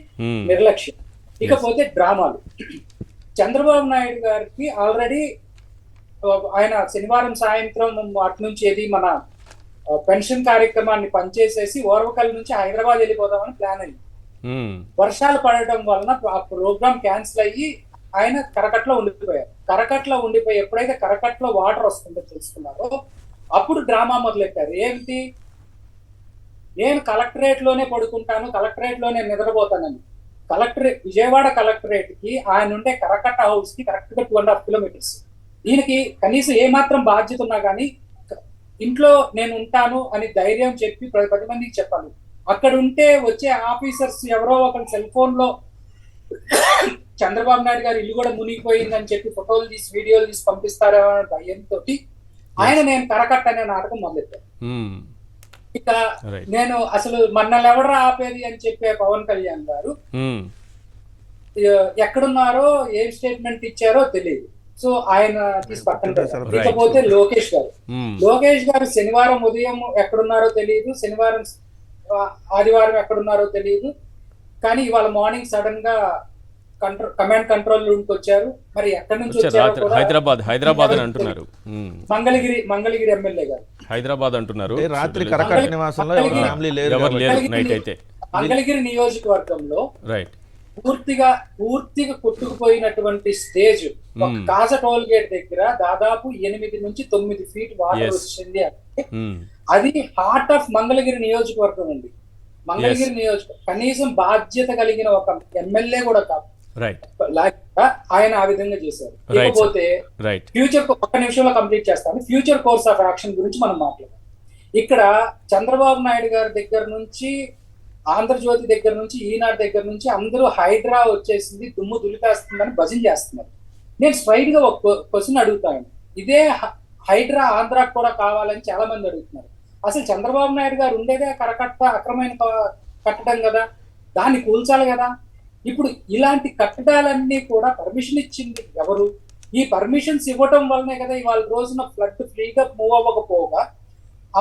నిర్లక్ష్యం. ఇకపోతే డ్రామాలు. చంద్రబాబు నాయుడు గారికి ఆల్రెడీ ఆయన శనివారం సాయంత్రం అటు నుంచి ఏది మన పెన్షన్ కార్యక్రమాన్ని పనిచేసేసి ఓర్వకల్ నుంచి హైదరాబాద్ వెళ్ళిపోదామని ప్లాన్ అయింది. వర్షాలు పడటం వలన ఆ ప్రోగ్రామ్ క్యాన్సిల్ అయ్యి ఆయన కరకట్లో ఉండిపోయారు. కరకట్లో ఉండిపోయి ఎప్పుడైతే కరకట్లో వాటర్ వస్తుందో తెలుసుకున్నారో అప్పుడు డ్రామా మొదలెట్టారు. ఏమిటి, నేను కలెక్టరేట్ లోనే పడుకుంటాను, కలెక్టరేట్ లోనే నిద్రపోతానని. విజయవాడ కలెక్టరేట్ కి ఆయన ఉండే కరకట్ట హౌస్ కి కరెక్ట్ గా 2.5 కిలోమీటర్స్. దీనికి కనీసం ఏమాత్రం బాధ్యత ఉన్నా కానీ ఇంట్లో నేను ఉంటాను అని ధైర్యం చెప్పి 10 మందికి చెప్పాలి. అక్కడ ఉంటే వచ్చే ఆఫీసర్స్ ఎవరో ఒకరి సెల్ ఫోన్ లో చంద్రబాబు నాయుడు గారు ఇల్లు కూడా మునిగిపోయిందని చెప్పి ఫోటోలు తీసి వీడియోలు తీసి పంపిస్తారో అనే భయంతో ఆయన నేను కరకట్ట అనే నాటకం మొదలెట్టాను. ఇక నేను అసలు మనల్ని ఎవరు ఆపేది అని చెప్పే పవన్ కళ్యాణ్ గారు ఎక్కడున్నారో ఏం స్టేట్మెంట్ ఇచ్చారో తెలియదు. సో ఆయన తీసి పక్కన పెట్టారు. ఇకపోతే లోకేష్ గారు శనివారం ఉదయం ఎక్కడున్నారో తెలియదు, ఆదివారం ఎక్కడున్నారో తెలియదు. కానీ ఇవాళ మార్నింగ్ సడన్ గా కమాండ్ కంట్రోల్ రూమ్ కి వచ్చారు. మరి ఎక్కడి నుంచి వచ్చారు? హైదరాబాద్ అని అంటున్నారు. మంగళగిరి ఎమ్మెల్యే గారు హైదరాబాద్ అంటున్నారు. రాత్రి కరకట్ట నివాసంలో మంగళగిరి నియోజకవర్గంలో పూర్తిగా కొట్టుకుపోయినటువంటి స్టేజ్ ఒక కాజా టోల్ గేట్ దగ్గర దాదాపు 8 నుంచి 9 ఫీట్ వాటర్ వచ్చింది అంటే అది హార్ట్ ఆఫ్ మంగళగిరి నియోజకవర్గం ఉంది. మంగళగిరి నియోజకవర్గం కనీసం బాధ్యత కలిగిన ఒక ఎమ్మెల్యే కూడా కాదు, ఆయన ఆ విధంగా చేశారు. ఇకపోతే ఫ్యూచర్, ఒక్క నిమిషంలో కంప్లీట్ చేస్తాను. ఫ్యూచర్ కోర్స్ ఆఫ్ యాక్షన్ గురించి మనం మాట్లాడాలి. ఇక్కడ చంద్రబాబు నాయుడు గారి దగ్గర నుంచి, ఆంధ్రజ్యోతి దగ్గర నుంచి, ఈనాడు దగ్గర నుంచి అందరూ హైడ్రా వచ్చేసింది, దుమ్ము దులిపేస్తుందని భజన చేస్తున్నారు. నేను స్ట్రైట్ గా ఒక క్వశ్చన్ అడుగుతాను. ఇదే హైడ్రా ఆంధ్రాకు కూడా కావాలని చాలా మంది అడుగుతున్నారు. అసలు చంద్రబాబు నాయుడు గారు ఉండేదే కరకట్ట అక్రమైన కట్టడం కదా, దాన్ని కూల్చాలి కదా. ఇప్పుడు ఇలాంటి కట్టడాలన్నీ కూడా పర్మిషన్ ఇచ్చింది ఎవరు? ఈ పర్మిషన్స్ ఇవ్వటం వల్లనే కదా ఇవాళ రోజున ఫ్లడ్ ఫ్రీగా మూవ్ అవ్వకపోగా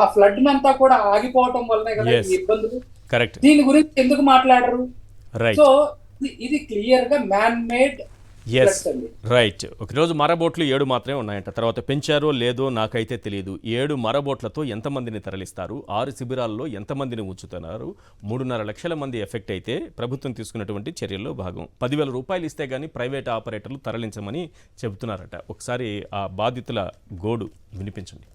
ఆ ఫ్లడ్ అంతా కూడా ఆగిపోవటం వల్లనే కదా ఈ ఇబ్బందులు. దీని గురించి ఎందుకు మాట్లాడరు? సో ఇది క్లియర్ గా మ్యాన్ మేడ్. రైట్. ఒకరోజు మరబోట్లు 7 మాత్రమే ఉన్నాయంట. తర్వాత పెంచారో లేదో నాకైతే తెలియదు. 7 మరబోట్లతో ఎంతమందిని తరలిస్తారు? 6 శిబిరాల్లో ఎంతమందిని ఉంచుతున్నారు? 3.5 లక్షల మంది ఎఫెక్ట్ అయితే ప్రభుత్వం తీసుకున్నటువంటి చర్యల్లో భాగం. 10,000 రూపాయలు ఇస్తే గానీ ప్రైవేట్ ఆపరేటర్లు తరలించమని చెబుతున్నారట. ఒకసారి ఆ బాధితుల గోడు వినిపించండి.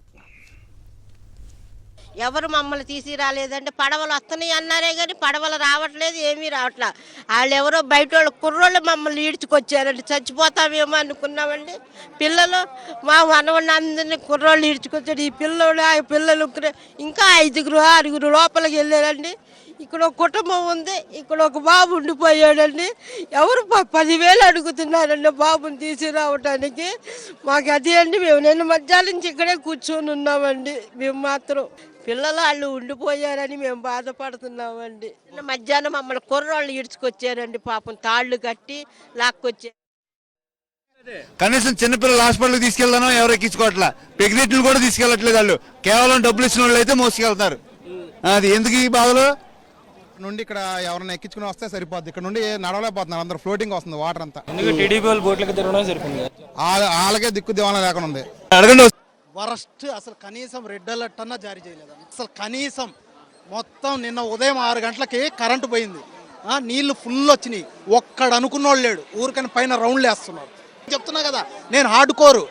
ఎవరు మమ్మల్ని తీసి రాలేదంటే పడవలు వస్తున్నాయి అన్నారే కానీ పడవలు రావట్లేదు, ఏమీ రావట్లేదు. వాళ్ళు ఎవరో బయట వాళ్ళు కుర్రోళ్ళు మమ్మల్ని ఈడ్చుకొచ్చారండి. చచ్చిపోతామేమో అనుకున్నామండి. పిల్లలు మా మనవాళ్ళని అందరినీ కుర్రోళ్ళు ఈడ్చుకొచ్చారు. ఈ పిల్లలు ఆ పిల్లలు ఇంకా 5-6 లోపలికి వెళ్ళారండి. ఇక్కడ ఒక కుటుంబం ఉంది, ఇక్కడ ఒక బాబు ఉండిపోయాడండి. ఎవరు 10,000 అడుగుతున్నారండి బాబుని తీసుకురావటానికి. మాకు అదే అండి, మేము నిన్న మధ్యాహ్నం నుంచి ఇక్కడే కూర్చొని ఉన్నామండి. మేము మాత్రం పిల్లలు వాళ్ళు ఉండిపోయారని మేము బాధపడుతున్నామండి. నిన్న మధ్యాహ్నం మమ్మల్ని కుర్రోళ్ళు ఈడ్చుకొచ్చారండి. పాపం తాళ్ళు కట్టి లాక్కొచ్చారు. కనీసం చిన్నపిల్లలు హాస్పిటల్కి తీసుకెళ్తానో ఎవరు ఎక్కించుకోవట్లా. ప్రెగ్నెంట్లు కూడా తీసుకెళ్లట్లేదు. వాళ్ళు కేవలం డబ్బులు ఇచ్చిన వాళ్ళు అయితే మోసుకెళ్తారు. అది ఎందుకు ఈ బాధలు నుండి ఇక్కడ ఎవరైనా ఎక్కించుకుని వస్తే సరిపోద్ది. ఇక్కడ నుండి నడవలేకపోతున్నారు, అందరూ ఫ్లోటింగ్ వస్తుంది వాటర్ అంతా. టీడీపీ వాళ్ళు బోట్లకి తిరగడం సరిపోయింది. వాళ్ళకే దిక్కు దివాణం లేకుండా ఉంది. అడగండి. వరస్ట్ అసలు కనీసం రెడ్ అలర్ట్ అన్నా జారీ చేయలేదు. అసలు కనీసం మొత్తం నిన్న ఉదయం 6 గంటలకి కరెంటు పోయింది. నీళ్లు ఫుల్ వచ్చినాయి, ఒక్కడు అనుకున్నోళ్ళు లేడు, ఊరికని పైన రౌండ్లు వేస్తున్నారు. చెప్తున్నా కదా, నేను హార్డ్ కోరు,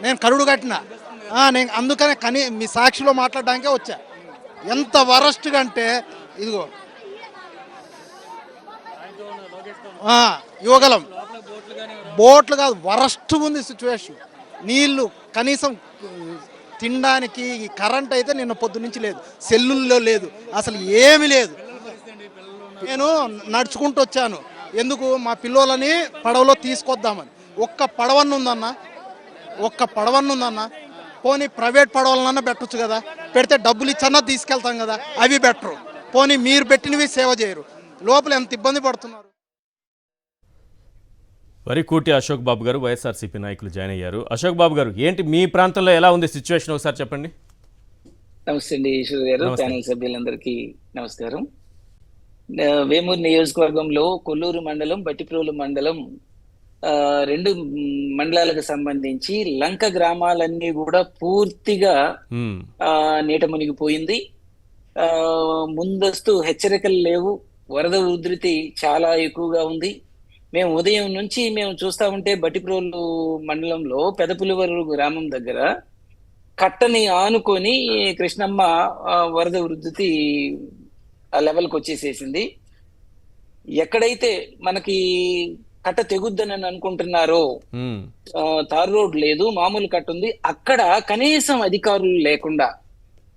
నేను కరుడు కట్టిన, నేను అందుకనే మీ సాక్షిలో మాట్లాడడానికే వచ్చా. ఎంత వరస్ట్గా అంటే ఇదిగో యువగలం బోట్లు కాదు, వరస్ట్ ఉంది సిచ్యువేషన్. నీళ్లు కనీసం తినడానికి, ఈ కరెంట్ అయితే నిన్న పొద్దు నుంచి లేదు, సెల్లుల్లో లేదు, అసలు ఏమీ లేదు. నేను నడుచుకుంటూ వచ్చాను, ఎందుకు మా పిల్లలని పడవలో తీసుకొద్దామని. ఒక్క పడవన్నుందన్న, పోనీ ప్రైవేట్ పడవలన్నా పెట్టచ్చు కదా, పెడితే డబ్బులు ఇచ్చన్నా తీసుకెళ్తాం కదా, అవి బెటరు. పోనీ మీరు పెట్టినవి సేవ చేయరు, లోపల ఎంత ఇబ్బంది పడుతున్నారు. వరికోటి అశోక్ బాబు గారు వైఎస్ఆర్సీపీ నాయకులు జాయిన్ అయ్యారు. అశోక్ బాబు గారు, ఏంటి మీ ప్రాంతంలో ఎలా ఉంది సిచ్యువేషన్, ఒకసారి చెప్పండి. నమస్తే అండి ఈశ్వర్ గారు, ప్యానల్ సభ్యులందరికీ నమస్కారం. వేమూరు నియోజకవర్గంలో కొల్లూరు మండలం, బట్టిప్రోలు మండలం, 2 మండలాలకు సంబంధించి లంక గ్రామాలన్నీ కూడా పూర్తిగా నీట మునిగిపోయింది. ముందస్తు హెచ్చరికలు లేవు, వరద ఉధృతి చాలా ఎక్కువగా ఉంది. మేము ఉదయం నుంచి మేము చూస్తా ఉంటే బట్టిప్రోలు మండలంలో పెదపులివరు గ్రామం దగ్గర కట్టని ఆనుకొని కృష్ణమ్మ వరద ఉధృతి ఆ లెవెల్కి వచ్చేసేసింది. ఎక్కడైతే మనకి కట్ట తెగుద్దని అనుకుంటున్నారో, తారు రోడ్ లేదు, మామూలు కట్ట ఉంది, అక్కడ కనీసం అధికారులు లేకుండా,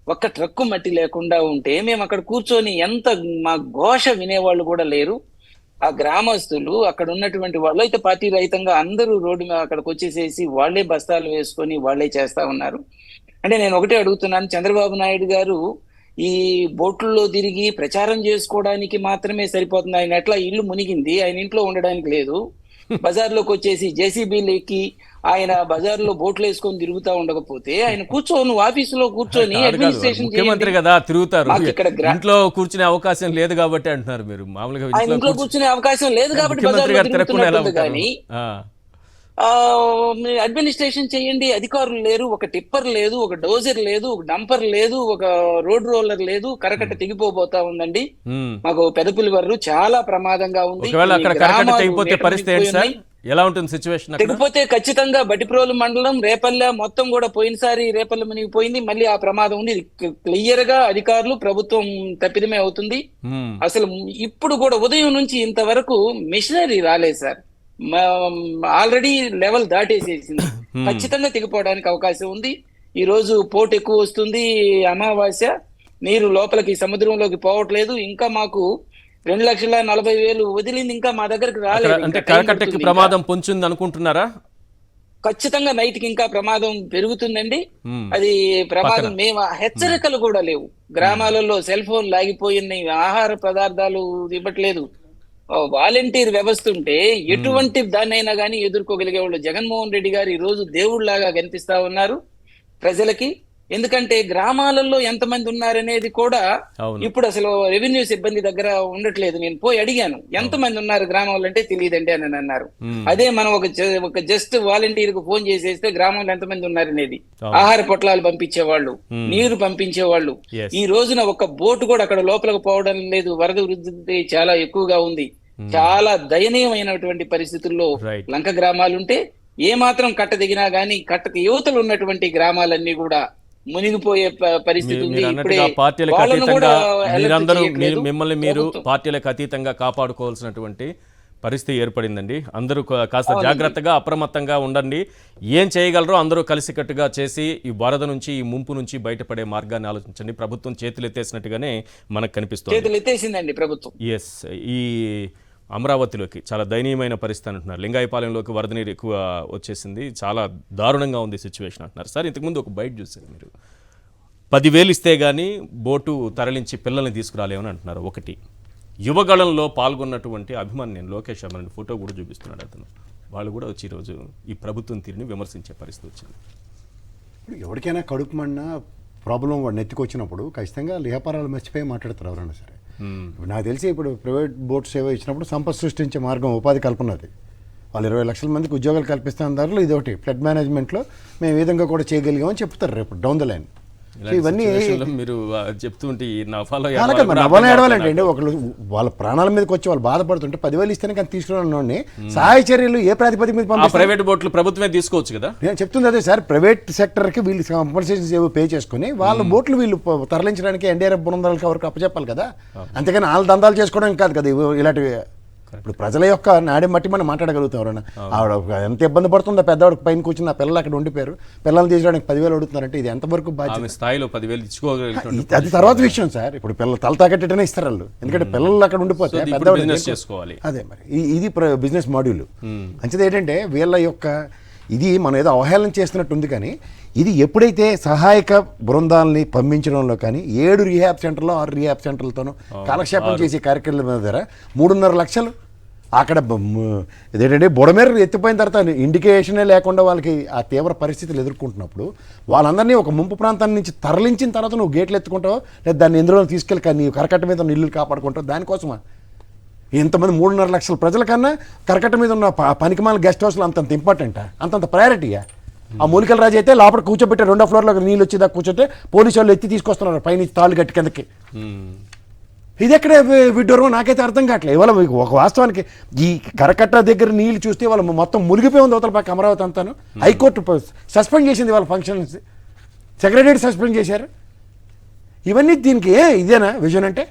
ఒక్క ట్రక్కు మట్టి లేకుండా ఉంటే మేము అక్కడ కూర్చొని ఎంత మా ఘోష వినేవాళ్ళు కూడా లేరు. ఆ గ్రామస్తులు, అక్కడ ఉన్నటువంటి వాళ్ళు అయితే పార్టీ రహితంగా అందరూ రోడ్డు మీద అక్కడికి వచ్చేసేసి వాళ్లే బస్తాలు వేసుకొని వాళ్లే చేస్తా ఉన్నారు. అంటే నేను ఒకటే అడుగుతున్నాను, చంద్రబాబు నాయుడు గారు ఈ బోట్లలో తిరిగి ప్రచారం చేసుకోవడానికి మాత్రమే సరిపోతుంది. ఆయన ఎట్లా ఇల్లు మునిగింది, ఆయన ఇంట్లో ఉండడానికి లేదు. బజార్లోకి వచ్చేసి జేసీబీలు ఎక్కి ఆయన బజార్లో బోట్లు వేసుకొని తిరుగుతా ఉండకపోతే ఆయన కూర్చొని ఆఫీసులో కూర్చొని అడ్మినిస్ట్రేషన్ ముఖ్యమంత్రి కదా తిరుగుతారు, ఇంట్లో కూర్చునే అవకాశం లేదు కాబట్టి అంటున్నారు మీరు. మామూలుగా ఇంట్లో కూర్చునే అవకాశం లేదు కాబట్టి బజార్లో కానీ అడ్మినిస్ట్రేషన్ చేయండి. అధికారులు లేరు, ఒక టిప్పర్ లేదు, ఒక డోజర్ లేదు, ఒక డంపర్ లేదు, ఒక రోడ్ రోలర్ లేదు. కరకట్ట తెగిపోతా ఉందండి. మాకు పెదపులివర్రు చాలా ప్రమాదంగా ఉంది. ఎలా ఉంటుంది సిచ్యువేషన్? తెగిపోతే ఖచ్చితంగా బట్టిప్రోలు మండలం, రేపల్లె మొత్తం కూడా పోయినసారి రేపల్లె మునిగిపోయింది, మళ్ళీ ఆ ప్రమాదం ఉంది. క్లియర్ గా అధికారులు, ప్రభుత్వం తప్పిదమే అవుతుంది. అసలు ఇప్పుడు కూడా ఉదయం నుంచి ఇంతవరకు మిషనరీ రాలేదు సార్. ఆల్రెడీ లెవెల్ దాటేసేసింది, ఖచ్చితంగా తెగిపోవడానికి అవకాశం ఉంది. ఈ రోజు పోటు ఎక్కువ వస్తుంది, అమావాస్య, నీరు లోపలికి సముద్రంలోకి పోవట్లేదు. ఇంకా మాకు 2,40,000 వదిలింది, ఇంకా మా దగ్గరకు రాలేదు. అంటే కరకట్టకి ప్రమాదం పొంచుంది అనుకుంటున్నారా? ఖచ్చితంగా నైట్ కి ఇంకా ప్రమాదం పెరుగుతుందండి. అది ప్రమాదం, మేము హెచ్చరికలు కూడా లేవు. గ్రామాలలో సెల్ ఫోన్ లాగిపోయినాయి, ఆహార పదార్థాలు ఇవ్వట్లేదు. వాలంటీర్ వ్యవస్థ ఉంటే ఎటువంటి దాన్నైనా కానీ ఎదుర్కోగలిగే వాళ్ళు. జగన్మోహన్ రెడ్డి గారు ఈ రోజు దేవుళ్లాగా కనిపిస్తా ఉన్నారు ప్రజలకి. ఎందుకంటే గ్రామాలలో ఎంతమంది ఉన్నారనేది కూడా ఇప్పుడు అసలు రెవెన్యూ సిబ్బంది దగ్గర ఉండట్లేదు. నేను పోయి అడిగాను, ఎంతమంది ఉన్నారు గ్రామంలో అంటే తెలియదండి అని అన్నారు. అదే మనం ఒక జస్ట్ వాలంటీర్ కు ఫోన్ చేసేస్తే గ్రామంలో ఎంతమంది ఉన్నారనేది, ఆహార పొట్లాలు పంపించేవాళ్ళు, నీరు పంపించేవాళ్ళు. ఈ రోజున ఒక బోటు కూడా అక్కడ లోపలికి పోవడం లేదు. వరద వృద్ధి చాలా ఎక్కువగా ఉంది. చాలా దయనీయమైనటువంటి పరిస్థితుల్లో లంక గ్రామాలుంటే ఏ మాత్రం కట్ట దిగినా గానీ కట్టకు యువతలు ఉన్నటువంటి గ్రామాలన్నీ కూడా మునిగిపోయే పరిస్థితి ఉంది. మిమ్మల్ని మీరు పార్టీలకు అతీతంగా కాపాడుకోవాల్సినటువంటి పరిస్థితి ఏర్పడిందండి. అందరూ కాస్త జాగ్రత్తగా, అప్రమత్తంగా ఉండండి. ఏం చేయగలరో అందరూ కలిసికట్టుగా చేసి ఈ వరద నుంచి, ఈ ముంపు నుంచి బయటపడే మార్గాన్ని ఆలోచించండి. ప్రభుత్వం చేతులు ఎత్తేసినట్టుగానే మనకు కనిపిస్తుంది. చేతులు ఎత్తేసిందండి ప్రభుత్వం. ఎస్, ఈ అమరావతిలోకి చాలా దయనీయమైన పరిస్థితి అంటున్నారు. లింగాయపాలెంలోకి వరద నీరు ఎక్కువ వచ్చేసింది, చాలా దారుణంగా ఉంది సిచ్యువేషన్ అంటున్నారు. సార్, ఇంతకుముందు ఒక బయట చూసారు మీరు, 10,000 ఇస్తే కానీ బోటు తరలించి పిల్లల్ని తీసుకురాలేమని అంటున్నారు. ఒకటి, యువగళంలో పాల్గొన్నటువంటి అభిమన్యుని లోకేష్ శర్మ ఫోటో కూడా చూపిస్తున్నాడు అతను. వాళ్ళు కూడా వచ్చి ఈరోజు ఈ ప్రభుత్వం తీరుని విమర్శించే పరిస్థితి వచ్చింది. ఇప్పుడు ఎవరికైనా కడుపు మన్నా ప్రాబ్లం వాడు నెత్తికొచ్చినప్పుడు ఖచ్చితంగా వ్యాపారాలు మర్చిపోయి మాట్లాడతారు ఎవరైనా సరే. నాకు తెలిసి ఇప్పుడు ప్రైవేట్ బోట్ సేవ ఇచ్చినప్పుడు సంపద సృష్టించే మార్గం ఉపాధి కల్పన అది. వాళ్ళు 20 లక్షల మందికి ఉద్యోగాలు కల్పిస్తున్న దాంట్లో ఇది ఒకటి. ఫ్లడ్ మేనేజ్మెంట్లో మేము ఈ విధంగా కూడా చేయగలిగామని చెప్తారు రేపు డౌన్ ద లైన్. ఇవన్నీ మీరు చెప్తుంటే నఫాలో నవ్వన ఏడవాలంటే అండి ఒకళ్ళు వాళ్ళ ప్రాణాల మీదకి వచ్చి వాళ్ళు బాధపడుతుంటే 10,000 ఇస్తేనే కానీ తీసుకురాని సహాయ చర్యలు ఏ ప్రాతిపదిక మీద పంపిస్తారు? ప్రైవేట్ బోట్లు ప్రభుత్వమే తీసుకోవచ్చు కదా. నేను చెప్తుంది అదే సార్, ప్రైవేట్ సెక్టర్కి వీళ్ళు కంపల్సేషన్స్ ఏవో పే చేసుకుని వాళ్ళ బోట్లు వీళ్ళు తరలించడానికి ఎన్డీఆర్ఎఫ్ బృందాలకు ఎవరికి అప్పచెప్పాలి కదా. అంతేగాని వాళ్ళ దందాలు చేసుకోవడానికి కాదు కదా ఇలాంటివి. ఇప్పుడు ప్రజల యొక్క నాడి మట్టి మనం మాట్లాడగలుగుతాం. ఎవరైనా ఆవిడ ఎంత ఇబ్బంది పడుతుందో, పెద్దవాడికి పైన కూర్చుని ఆ పిల్లలు అక్కడ ఉండిపోయారు, పిల్లలు తీసుకోవడానికి 10,000 అడుగుతున్నారంటే ఇది ఎంతవరకు బాధ్యత? స్థాయిలో 10,000 ఇచ్చుకోగలుగుతారు. అది తర్వాత విషయం సార్. ఇప్పుడు పిల్లలు తల తాకట్టేటనే ఇస్తారు వాళ్ళు, ఎందుకంటే పిల్లలు అక్కడ ఉండిపోతే పెద్దవాళ్ళు చేసుకోవాలి. అదే మరి ఇది బిజినెస్ మాడ్యూల్. అంచేది ఏంటంటే వీళ్ళ యొక్క ఇది మనం ఏదో అవహేళన చేస్తున్నట్టు ఉంది, కానీ ఇది ఎప్పుడైతే సహాయక బృందాలని పంపించడంలో కానీ 7 రీహాబ్ సెంటర్లో 6 రీహాబ్ సెంటర్లతోనూ కాలక్షేపం చేసే కార్యక్రమాల దగ్గర 3.5 లక్షలు అక్కడ ఇదేంటంటే బుడమేర ఎత్తిపోయిన తర్వాత ఇండికేషనే లేకుండా వాళ్ళకి ఆ తీవ్ర పరిస్థితులు ఎదుర్కొంటున్నప్పుడు వాళ్ళందరినీ ఒక ముంపు ప్రాంతాన్ని నుంచి తరలించిన తర్వాత నువ్వు గేట్లు ఎత్తుకుంటావు, లేదా దాన్ని ఎందులో తీసుకెళ్ళి కానీ నీవు కరకట్ట మీద ఉన్న ఇల్లు కాపాడుకుంటావు. దానికోసమా ఇంతమంది 3.5 లక్షల ప్రజల కన్నా కరకట్ట మీద ఉన్న పనికిమాల గెస్ట్ హౌస్లో అంతంత ఇంపార్టెంటా, అంతంత ప్రయారిటీయా? ఆ మూలికల రాజు అయితే లోపల కూర్చోబెట్టే 2వ ఫ్లోర్లో నీళ్ళు వచ్చేదాకా కూర్చోటే పోలీసు వాళ్ళు ఎత్తి తీసుకొస్తున్నారు పైనుంచి తాళ్ళు గట్టి కిందకి. ఇది ఎక్కడ విడ్డూరం నాకైతే అర్థం కావట్లేదు. ఇవాళ ఒక వాస్తవానికి ఈ కరకట్ట దగ్గర నీళ్ళు చూస్తే వాళ్ళ మొత్తం మునిగిపోయి ఉంది అవతల పక్క అమరావతి అంతాను. హైకోర్టు సస్పెండ్ చేసింది వాళ్ళ ఫంక్షన్స్, సెక్రటరీ సస్పెండ్ చేశారు. ఇవన్నీ దీనికి ఇదేనా విజన్ అంటే?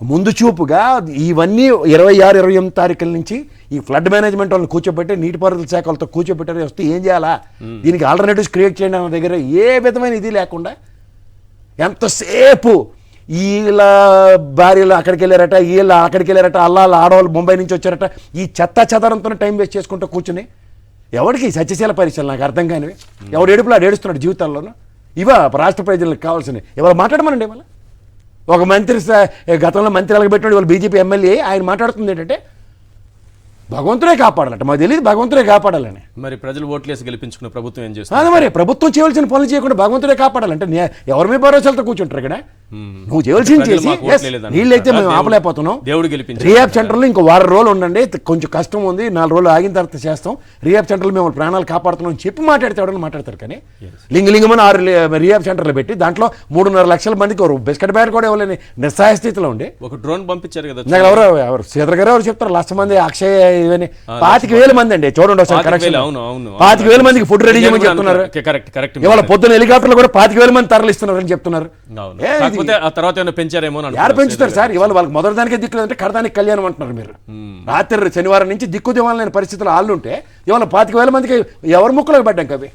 ముందు చూపుగా ఇవన్నీ 26, 28 తారీఖుల నుంచి ఈ ఫ్లడ్ మేనేజ్మెంట్ వాళ్ళని కూర్చోబెట్టి నీటిపారుదల శాఖ వాళ్ళతో కూర్చోబెట్టారు వస్తే ఏం చేయాలా, దీనికి ఆల్టర్నేటివ్స్ క్రియేట్ చేయడం అనే దగ్గర ఏ విధమైన ఇది లేకుండా ఎంతసేపు వీళ్ళ భార్యలు అక్కడికి వెళ్ళారట, వీళ్ళ అక్కడికి వెళ్ళారట, అల్లా ఆడవాళ్ళు ముంబై నుంచి వచ్చారట, ఈ చెత్తాచెదారంతో టైం వేస్ట్ చేసుకుంటూ కూర్చుని ఎవరికి సత్యశీల పరీక్షలు నాకు అర్థం కానివి. ఎవడు ఏడుపులా ఏడుస్తున్నాడు జీవితాల్లోనూ. ఇవా రాష్ట్ర ప్రజలకు కావాల్సినవి. ఇవాళ మాట్లాడమనండి. ఇవాళ ఒక మంత్రి గతంలో మంత్రి ఎలగబెట్టినాడు, ఇవాళ బీజేపీ ఎమ్మెల్యే ఆయన మాట్లాడుతుంది ఏంటంటే భగవంతుడే కాపాడాలట. మాకు తెలియదు భగవంతుడే కాపాడాలని. మరి ప్రజలు ఓట్లేసి గెలిపించుకున్న ప్రభుత్వం ఏం చేస్తుంది? అదే మరి ప్రభుత్వం చేయవలసిన పనులు చేయకుండా భగవంతుడే కాపాడాలంటే ఎవరి మీద భరోసాలతో కూర్చుంటారు ఇక్కడ? నువ్వు చేయవలసింది చేసి నీళ్ళైతే మేము ఆపలేకపోతున్నాం. దేవుడు గెలిపించి రీహాబ్ సెంటర్లో ఇంకో 1 వారం రోజులు ఉండండి, కొంచెం కష్టం ఉంది, 4 రోజులు ఆగిన తర్వాత చేస్తాం, రీహాబ్ సెంటర్లో మేము ప్రాణాలు కాపాడుతున్నాం అని చెప్పి మాట్లాడితే ఎవడని మాట్లాడతారు. కానీ లింగలింగమని 6 రీహాబ్ సెంటర్లు పెట్టి దాంట్లో 3.5 లక్షల మందికి బిస్కెట్ బ్యాగ్ కూడా ఇవ్వలేని నిస్సహాయ స్థితిలో ఉండి ఒక డ్రోన్ పంపించారు కదా. ఎవరు శ్రీధర్ గారు ఎవరు చెప్తారు? లక్ష మంది అక్షయ ఇవన్నీ 25,000 మంది అండి. చూడండి ఒకసారి కరెక్షన్. 25,000 మందికి ఫుడ్ రెడీ చేయమని చెప్తున్నారు. ఇవాళ పొద్దున హెలికాప్టర్లు కూడా 25,000 మంది తరలిస్తున్నారు అని చెప్తున్నారు. పెంచారేమో యారు పెంచుతారు సార్? ఇవాళ వాళ్ళకి మొదటి దానికే దిక్కు లేదంటే కడదానికి కళ్యాణం అంటున్నారు మీరు. రాత్రి శనివారం నుంచి దిక్కు దివాలని పరిస్థితులు ఆళ్ళు ఉంటే ఇవాళ 25,000 మందికి ఎవరి ముక్కలకు పడ్డాం కవి.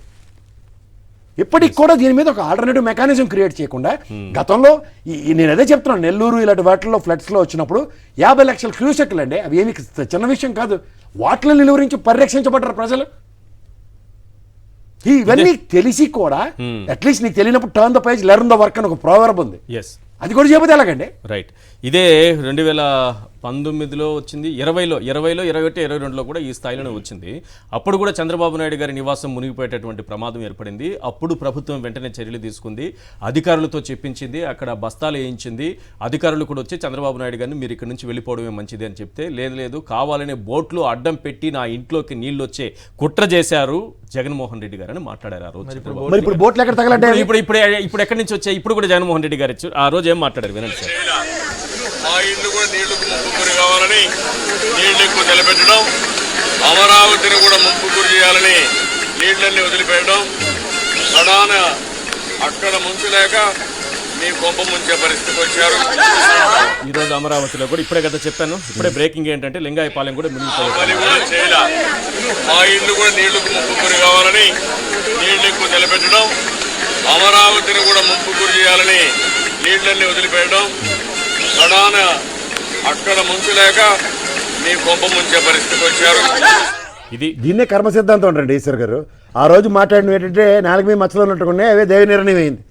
ఇప్పటికి కూడా దీని మీద ఒక ఆల్టర్నేటివ్ మెకానిజం క్రియేట్ చేయకుండా గతంలో నేను అదే చెప్తున్నాను, నెల్లూరు ఇలాంటి వాటిల్లో ఫ్లడ్స్లో వచ్చినప్పుడు 50 లక్షల క్యూసెక్లు అండి, అవి ఏమి చిన్న విషయం కాదు. వాటిని నిలువరించి పరిరక్షించబడ్డారు ప్రజలు. ఇవన్నీ తెలిసి కూడా అట్లీస్ట్ నీకు తెలియనప్పుడు turn the page learn the work అని ఒక ప్రోవర్బ్ ఉంది. అది కూడా చెప్పితే ఎలాగండి? రైట్. ఇదే 2019లో వచ్చింది, 20లో 21, 22లో కూడా ఈ స్థాయిలోనే వచ్చింది. అప్పుడు కూడా చంద్రబాబు నాయుడు గారి నివాసం మునిగిపోయేటటువంటి ప్రమాదం ఏర్పడింది. అప్పుడు ప్రభుత్వం వెంటనే చర్యలు తీసుకుంది, అధికారులతో చెప్పించింది, అక్కడ బస్తాలు వేయించింది. అధికారులు కూడా వచ్చి చంద్రబాబు నాయుడు గారిని మీరు ఇక్కడ నుంచి వెళ్ళిపోవడమే మంచిది అని చెప్తే లేదు కావాలనే బోట్లు అడ్డం పెట్టి నా ఇంట్లోకి నీళ్లు వచ్చే కుట్ర చేశారు జగన్మోహన్ రెడ్డి గారు అని మాట్లాడారు. ఆ రోజు ఇప్పుడు ఎక్కడి నుంచి వచ్చాయి? ఇప్పుడు కూడా జగన్మోహన్ రెడ్డి గారు ఆ రోజు ఏం మాట్లాడారు వినండి సార్. మా ఇల్లు కూడా నీళ్లకు ముంపు గురి కావాలని నీళ్లు ఎక్కువ నిలబెట్టడం, అమరావతిని కూడా ముంపు గురి చేయాలని నీళ్లన్నీ వదిలిపెట్టడం, సడాన అక్కడ ముంచలేక మీ కొంప ముంచే పరిస్థితికి వచ్చారు. ఈరోజు అమరావతిలో కూడా ఇప్పుడే కదా చెప్పాను, ఇప్పుడే బ్రేకింగ్ ఏంటంటే లింగాయపాలెం కూడా మునిగిపోయింది. మా ఇల్లు కూడా నీళ్లకు ముంపు గురి కావాలని నీళ్లు ఎక్కువ నిలబెట్టడం, అమరావతిని కూడా ముంపు గురి చేయాలని నీళ్లన్నీ వదిలిపెట్టడం, సడాన అక్కడ ముంచలేక మీ కొంప ముంచే పరిస్థితికి వచ్చారు. దీన్నే కర్మ సిద్ధాంతం అంటారండి ఈశ్వర్ గారు. ఆ రోజు మాట్లాడిన ఏంటంటే 4 మీద మచ్చలో ఉన్నట్టుకునే అవే దేవి నిర్ణయం అయింది.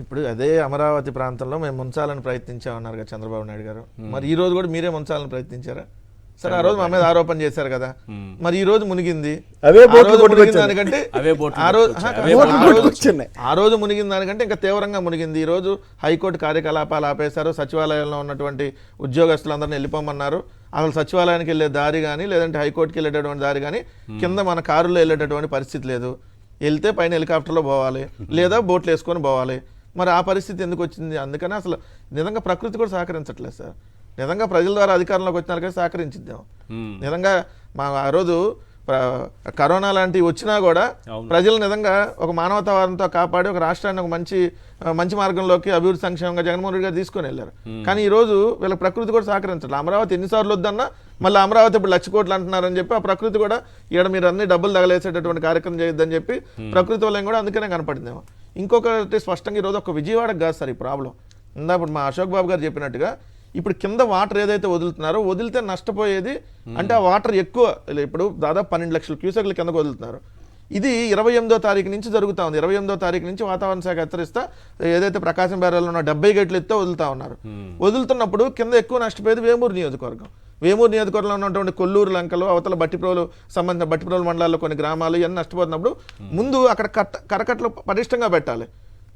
ఇప్పుడు అదే అమరావతి ప్రాంతంలో మేము ముంచాలని ప్రయత్నించామన్నారు కదా చంద్రబాబు నాయుడు గారు. మరి ఈ రోజు కూడా మీరే ముంచాలని ప్రయత్నించారా? సరే, ఆ రోజు మా మీద ఆరోపణ చేశారు కదా, మరి ఈ రోజు మునిగింది ఆ రోజు మునిగిన దానికంటే ఇంకా తీవ్రంగా మునిగింది. ఈ రోజు హైకోర్టు కార్యకలాపాలు ఆపేశారు, సచివాలయంలో ఉన్నటువంటి ఉద్యోగస్తులందరినీ వెళ్ళిపోమన్నారు. అసలు సచివాలయానికి వెళ్ళే దారి కానీ లేదంటే హైకోర్టుకి వెళ్ళేటటువంటి దారి కానీ కింద మన కారులో వెళ్ళేటటువంటి పరిస్థితి లేదు. వెళ్తే పైన హెలికాప్టర్లో పోవాలి లేదా బోట్లు వేసుకొని పోవాలి. మరి ఆ పరిస్థితి ఎందుకు వచ్చింది? అందుకని అసలు నిజంగా ప్రకృతి కూడా సహకరించట్లేదు సార్. నిజంగా ప్రజల ద్వారా అధికారంలోకి వచ్చిన వాళ్ళకి సహకరించిద్దాం. నిజంగా ఆ రోజు కరోనా లాంటివి వచ్చినా కూడా ప్రజలు నిజంగా ఒక మానవతావాదంతో కాపాడి ఒక రాష్ట్రాన్ని ఒక మంచి మార్గంలోకి అభివృద్ధి సంక్షేమంగా జగన్మోహన్ రెడ్డి గారు తీసుకొని వెళ్ళారు. కానీ ఈ రోజు వీళ్ళ ప్రకృతి కూడా సహకరించాలి. అమరావతి ఎన్నిసార్లు వద్దన్నా మళ్ళీ అమరావతి ఇప్పుడు 1,00,000 కోట్లు అంటున్నారని చెప్పి ఆ ప్రకృతి కూడా ఇక్కడ మీరు అన్ని డబ్బులు తగలేసేటటువంటి కార్యక్రమం చేయొద్దని చెప్పి ప్రకృతి వల్ల కూడా అందుకనే కనపడిందేమో. ఇంకొకటి స్పష్టంగా ఈరోజు ఒక విజయవాడకు కాదు సార్ ఈ ప్రాబ్లం. ఇప్పుడు మా అశోక్ బాబు గారు చెప్పినట్టుగా ఇప్పుడు కింద వాటర్ ఏదైతే వదులుతున్నారో వదిలితే నష్టపోయేది అంటే ఆ వాటర్ ఎక్కువ, ఇప్పుడు దాదాపు 12 లక్షల క్యూసెక్ల కిందకు వదులుతున్నారు. ఇది 28వ తారీఖు నుంచి జరుగుతూ ఉంది. 28వ తారీఖు నుంచి వాతావరణ శాఖ హెచ్చరిస్తా ఏదైతే ప్రకాశం బ్యారేజ్లో ఉన్న 70 గేట్లు ఎత్తే వదులుతా ఉన్నారు. వదులుతున్నప్పుడు కింద ఎక్కువ నష్టపోయేది వేమూరు నియోజకవర్గం. వేమూరు నియోజకవర్గంలో ఉన్నటువంటి కొల్లూరు, లంకలు, అవతల బట్టిప్రోలు సంబంధించిన బట్టిప్రోలు మండలాల్లో కొన్ని గ్రామాలు ఇవన్నీ నష్టపోతున్నప్పుడు ముందు అక్కడ కరకట్టలు పటిష్టంగా పెట్టాలి.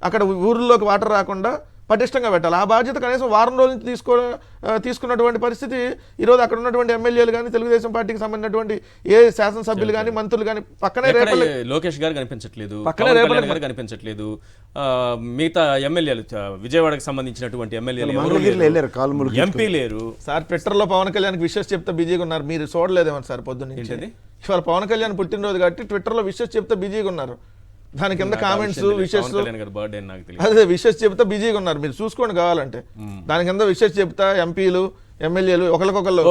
అక్కడ ఊర్లోకి వాటర్ రాకుండా పటిష్టంగా పెట్టాలి. ఆ బాధ్యత కనీసం వారం రోజుల నుంచి తీసుకున్నటువంటి పరిస్థితి ఈరోజు అక్కడ ఉన్నటువంటి ఎమ్మెల్యేలు కానీ తెలుగుదేశం పార్టీకి సంబంధించినటువంటి ఏ శాసనసభ్యులు కానీ మంత్రులు కానీ పక్కనే లోకేష్ గారు కనిపించట్లేదు, పక్కనే రేపల్లి గారు కనిపించట్లేదు, మిగతా ఎమ్మెల్యేలు విజయవాడకు సంబంధించినటువంటి ఎమ్మెల్యేలు ఎంపీ లేరు సార్. ట్విట్టర్లో పవన్ కళ్యాణ్కి విషెస్ చెప్తే బిజీగా ఉన్నారు. మీరు చూడలేదేమో సార్ పొద్దున్న ఇవాళ పవన్ కళ్యాణ్ పుట్టినరోజు కాబట్టి ట్విట్టర్లో విషెస్ చెప్తే బిజీగా ఉన్నారు. దాని కింద కామెంట్స్ విషెస్ అదే విషెస్ చెప్తా బిజీగా ఉన్నారు. మీరు చూసుకోండి కావాలంటే దాని కింద విషెస్ చెప్తా ఎంపీలు ఎమ్మెల్యేలు ఒకరికొకళ్ళు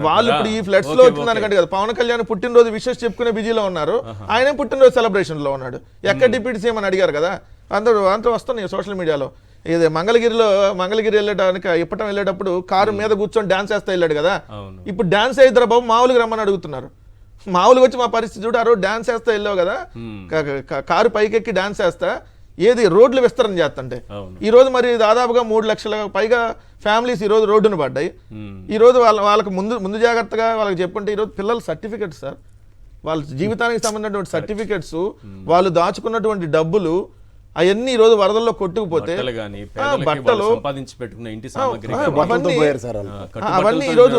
వాళ్ళు ఇప్పుడు ఈ ఫ్లడ్స్ లో వచ్చిందనకంటే కదా పవన్ కళ్యాణ్ పుట్టినరోజు విషెస్ చెప్పుకునే బిజీలో ఉన్నారు. ఆయన పుట్టినరోజు సెలబ్రేషన్ లో ఉన్నాడు. ఎక్కడ డిప్యూటీ సీఎం అని అడిగారు కదా, అందరూ వస్తున్నాయి సోషల్ మీడియాలో. ఇది మంగళగిరి వెళ్ళడానికి ఇప్పటం వెళ్ళేటప్పుడు కారు మీద కూర్చొని డాన్స్ వేస్తా వెళ్ళాడు కదా, ఇప్పుడు డాన్స్ అయిద్దరు బాబు మామూలుగా రమ్మని అడుగుతున్నారు. మామూలుగా వచ్చి మా పరిస్థితి చూడు, ఆ రోజు డాన్స్ వేస్తా వెళ్ళావు కదా, కారు పైకెక్కి డాన్స్ వేస్తా ఏది రోడ్లు విస్తరణ చేస్తుంటే ఈ రోజు మరి దాదాపుగా 3 లక్షల పైగా ఫ్యామిలీస్ ఈ రోజు రోడ్డును పడ్డాయి. ఈ రోజు వాళ్ళకి ముందు జాగ్రత్తగా వాళ్ళకి చెప్పుంటే ఈరోజు పిల్లల సర్టిఫికెట్స్ సార్, వాళ్ళ జీవితానికి సంబంధించినటువంటి సర్టిఫికెట్స్, వాళ్ళు దాచుకున్నటువంటి డబ్బులు అవన్నీ ఈ రోజు వరదల్లో కొట్టుకుపోతే బట్టలు అవన్నీ ఈ రోజు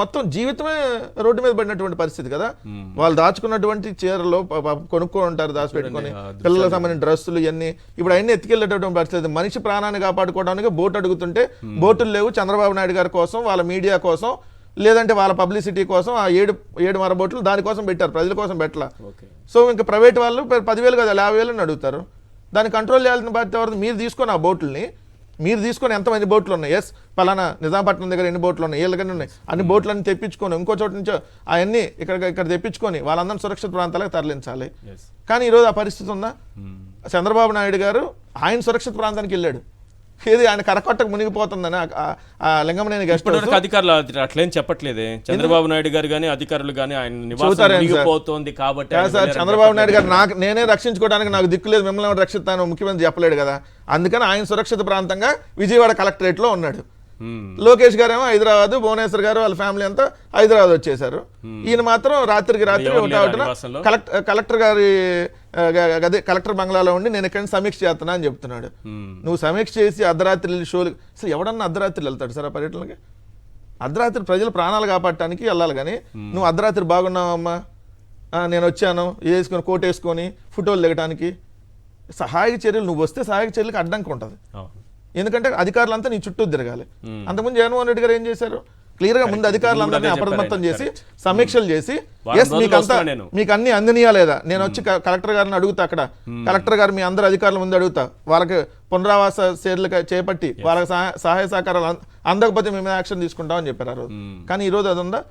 మొత్తం జీవితమే రోడ్డు మీద పడినటువంటి పరిస్థితి కదా. వాళ్ళు దాచుకున్నటువంటి చీరలు కొనుక్కొని ఉంటారు, దాచిపెట్టుకొని పిల్లలకు సంబంధించిన డ్రెస్సులు ఇవన్నీ ఇప్పుడు అవన్నీ ఎత్తుకెళ్ళేటటువంటి పరిస్థితి. మనిషి ప్రాణాన్ని కాపాడుకోవడానికి బోట్ అడుగుతుంటే బోటులు లేవు. చంద్రబాబు నాయుడు గారి కోసం, వాళ్ళ మీడియా కోసం, లేదంటే వాళ్ళ పబ్లిసిటీ కోసం ఆ 7 మరబోట్లు దానికోసం పెట్టారు, ప్రజల కోసం పెట్టలా. సో ఇంకా ప్రైవేట్ వాళ్ళు 10,000 కదా 50,000 అడుగుతారు. దాన్ని కంట్రోల్ చేయాల్సిన బాధ్యత ఎవరు? మీరు తీసుకొని ఆ బోట్లని మీరు తీసుకొని ఎంతమంది బోట్లు ఉన్నాయి, ఎస్ పలానా నిజాంపట్నం దగ్గర ఎన్ని బోట్లు ఉన్నాయి, వీళ్ళకన్నీ ఉన్నాయి, అన్ని బోట్లన్నీ తెప్పించుకొని ఇంకో చోటు నుంచి అవన్నీ ఇక్కడ తెప్పించుకొని వాళ్ళందరినీ సురక్షిత ప్రాంతాలకు తరలించాలి. కానీ ఈరోజు ఆ పరిస్థితి ఉందా? చంద్రబాబు నాయుడు గారు ఆయన సురక్షిత ప్రాంతానికి వెళ్ళాడు, ఏది ఆయన కరకొట్టకు మునిగిపోతుందని లింగమనేని గెస్ట్ హౌస్ అధికారులు అట్లేం చెప్పట్లేదే. చంద్రబాబు నాయుడు గారు కానీ అధికారులు కానీ ఆయన నివాసం కాబట్టి సార్ చంద్రబాబు నాయుడు గారు నేనే రక్షించుకోవడానికి నాకు దిక్కు లేదు, మిమ్మల్ని రక్షిస్తాను ముఖ్యమంత్రి చెప్పలేడు కదా. అందుకని ఆయన సురక్షిత ప్రాంతంగా విజయవాడ కలెక్టరేట్ లో ఉన్నాడు. లోకేష్ గారు ఏమో హైదరాబాద్, భువనేశ్వర్ గారు వాళ్ళ ఫ్యామిలీ అంతా హైదరాబాద్ వచ్చేసారు. ఈయన మాత్రం రాత్రికి రాత్రి కలెక్టర్ బంగ్లాలో ఉండి నేను ఇక్కడ సమీక్ష చేస్తున్నా అని చెప్తున్నాడు. నువ్వు సమీక్ష చేసి అర్ధరాత్రి షోలు అసలు ఎవడన్నా అర్ధరాత్రి వెళ్తాడు సార్ ఆ పర్యటనకి? అర్ధరాత్రి ప్రజల ప్రాణాలు కాపాడటానికి వెళ్ళాలి కానీ నువ్వు అర్ధరాత్రి బాగున్నావమ్మా నేను వచ్చాను వేసుకొని కోట్ వేసుకొని ఫోటోలు దిగడానికి సహాయక చర్యలు, నువ్వు వస్తే సహాయక చర్యలకు అడ్డంకి ఉంటుంది. ఎందుకంటే అధికారులంతా నీ చుట్టూ తిరగాలి. అంతకుముందు జగన్మోహన్ రెడ్డి గారు ఏం చేశారు? క్లియర్ గా ముందు అధికారులందరినీ అప్రమత్తం చేసి సమీక్షలు చేసి ఎస్ మీకు అన్ని అందినయా లేదా, నేను వచ్చి కలెక్టర్ గారిని అడుగుతా, అక్కడ కలెక్టర్ గారు మీ అందరు అధికారుల ముందు అడుగుతా, వాళ్ళకి పునరావాస చర్యలు చేపట్టి వాళ్ళకి సహాయ సహకారాలు అందకపోతే మేము యాక్షన్ తీసుకుంటామని చెప్పారు. కానీ ఈ రోజు అది ఉందా?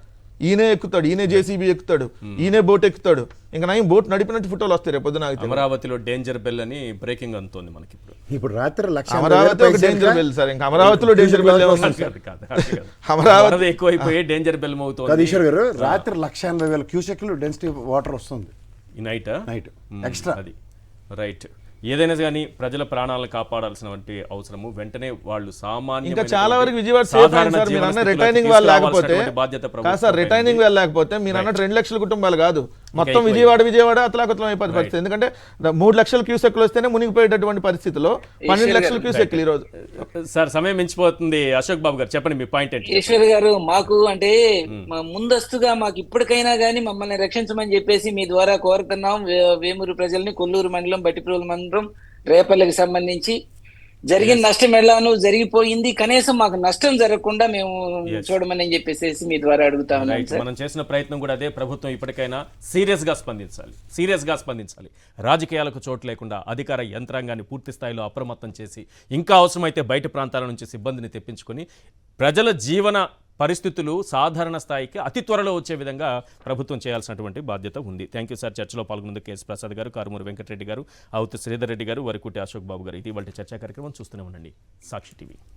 ఈయనే ఎక్కుతాడు, ఈయనే జేసీబీ ఎక్కుతాడు, ఈయనే బోట్ ఎక్కుతాడు. ఇంకా నయం బోట్ నడిపినట్టు ఫోటోలు వస్తాయి రేపు పొద్దున. అమరావతిలో డేంజర్ బెల్ అని బ్రేకింగ్ అందుతోంది మనకి ఇప్పుడు రాత్రి. అమరావతి ఒక డేంజర్ బెల్ సార్, ఇంకా అమరావతిలో డేంజర్ బెల్ అమరావతి ఎక్కువైపోయి డేంజర్ బెల్ అవుతుంది. ఈశ్వర్ గారు రాత్రి 180,000 క్యూసెక్లు డెన్సిటీ వాటర్ వస్తుంది ఈ నైట్ ఎక్స్ట్రా. అది రైట్. ఏదైనా కానీ ప్రజల ప్రాణాలను కాపాడాల్సినటువంటి అవసరము వెంటనే వాళ్ళు సామాన్య ఇంకా చాలా వరకు విజయవాడ సేఫ్ అయింది సార్. మీరు అన్న రిటైనింగ్ వాళ్ళు లేకపోతే రిటైనింగ్ వాళ్ళు లేకపోతే మీరు అన్నట్టు 2 లక్షల కుటుంబాలు కాదు మొత్తం విజయవాడ అతలాకుతలం అయిపోతే పరిస్థితి. ఎందుకంటే 3 లక్షల క్యూసెక్లు వస్తేనే మునిగిపోయేటటువంటి పరిస్థితిలో 12 లక్షల క్యూసెక్లు ఈ రోజు. సార్ సమయం మించిపోతుంది. అశోక్ బాబు గారు చెప్పండి మీ పాయింట్ ఏంటి? ఈశ్వర్ గారు, మాకు అంటే ముందస్తుగా మాకు ఇప్పటికైనా కానీ మమ్మల్ని రక్షించమని చెప్పేసి మీ ద్వారా కోరుతున్నాం. వేమూరు ప్రజల్ని, కొల్లూరు మండలం, బట్టిప్రోలు మండలం, రేపల్లెకి సంబంధించి జరిగిన నష్టం ఎలానో జరిగిపోయింది. కనీసం మాకు నష్టం జరగకుండా మేము చూడమని చెప్పేసి మీ ద్వారా అడుగుతా ఉన్నాం సార్. మనం చేసిన ప్రయత్నం కూడా అదే. ప్రభుత్వం ఇప్పటికైనా సీరియస్ గా స్పందించాలి. రాజకీయాలకు చోటు లేకుండా అధికార యంత్రాంగాన్ని పూర్తి స్థాయిలో అప్రమత్తం చేసి, ఇంకా అవసరమైతే బయట ప్రాంతాల నుంచి సిబ్బందిని తెప్పించుకొని ప్రజల జీవన పరిస్థితులు సాధారణ స్థాయికి అతి త్వరలో వచ్చే విధంగా ప్రభుత్వం చేయాల్సినటువంటి బాధ్యత ఉంది. Thank you sir. చర్చలో పాల్గొన్నందుకు కేఎస్ ప్రసాద్ గారు, కారుమూరి వెంకటరెడ్డి గారు, అవుతు శ్రీధర్ రెడ్డి గారు, వరకుటి అశోక్ బాబు గారు. ఇది వాళ్ళ చర్చా కార్యక్రమం. చూస్తూనే ఉండండి సాక్షి టీవీ.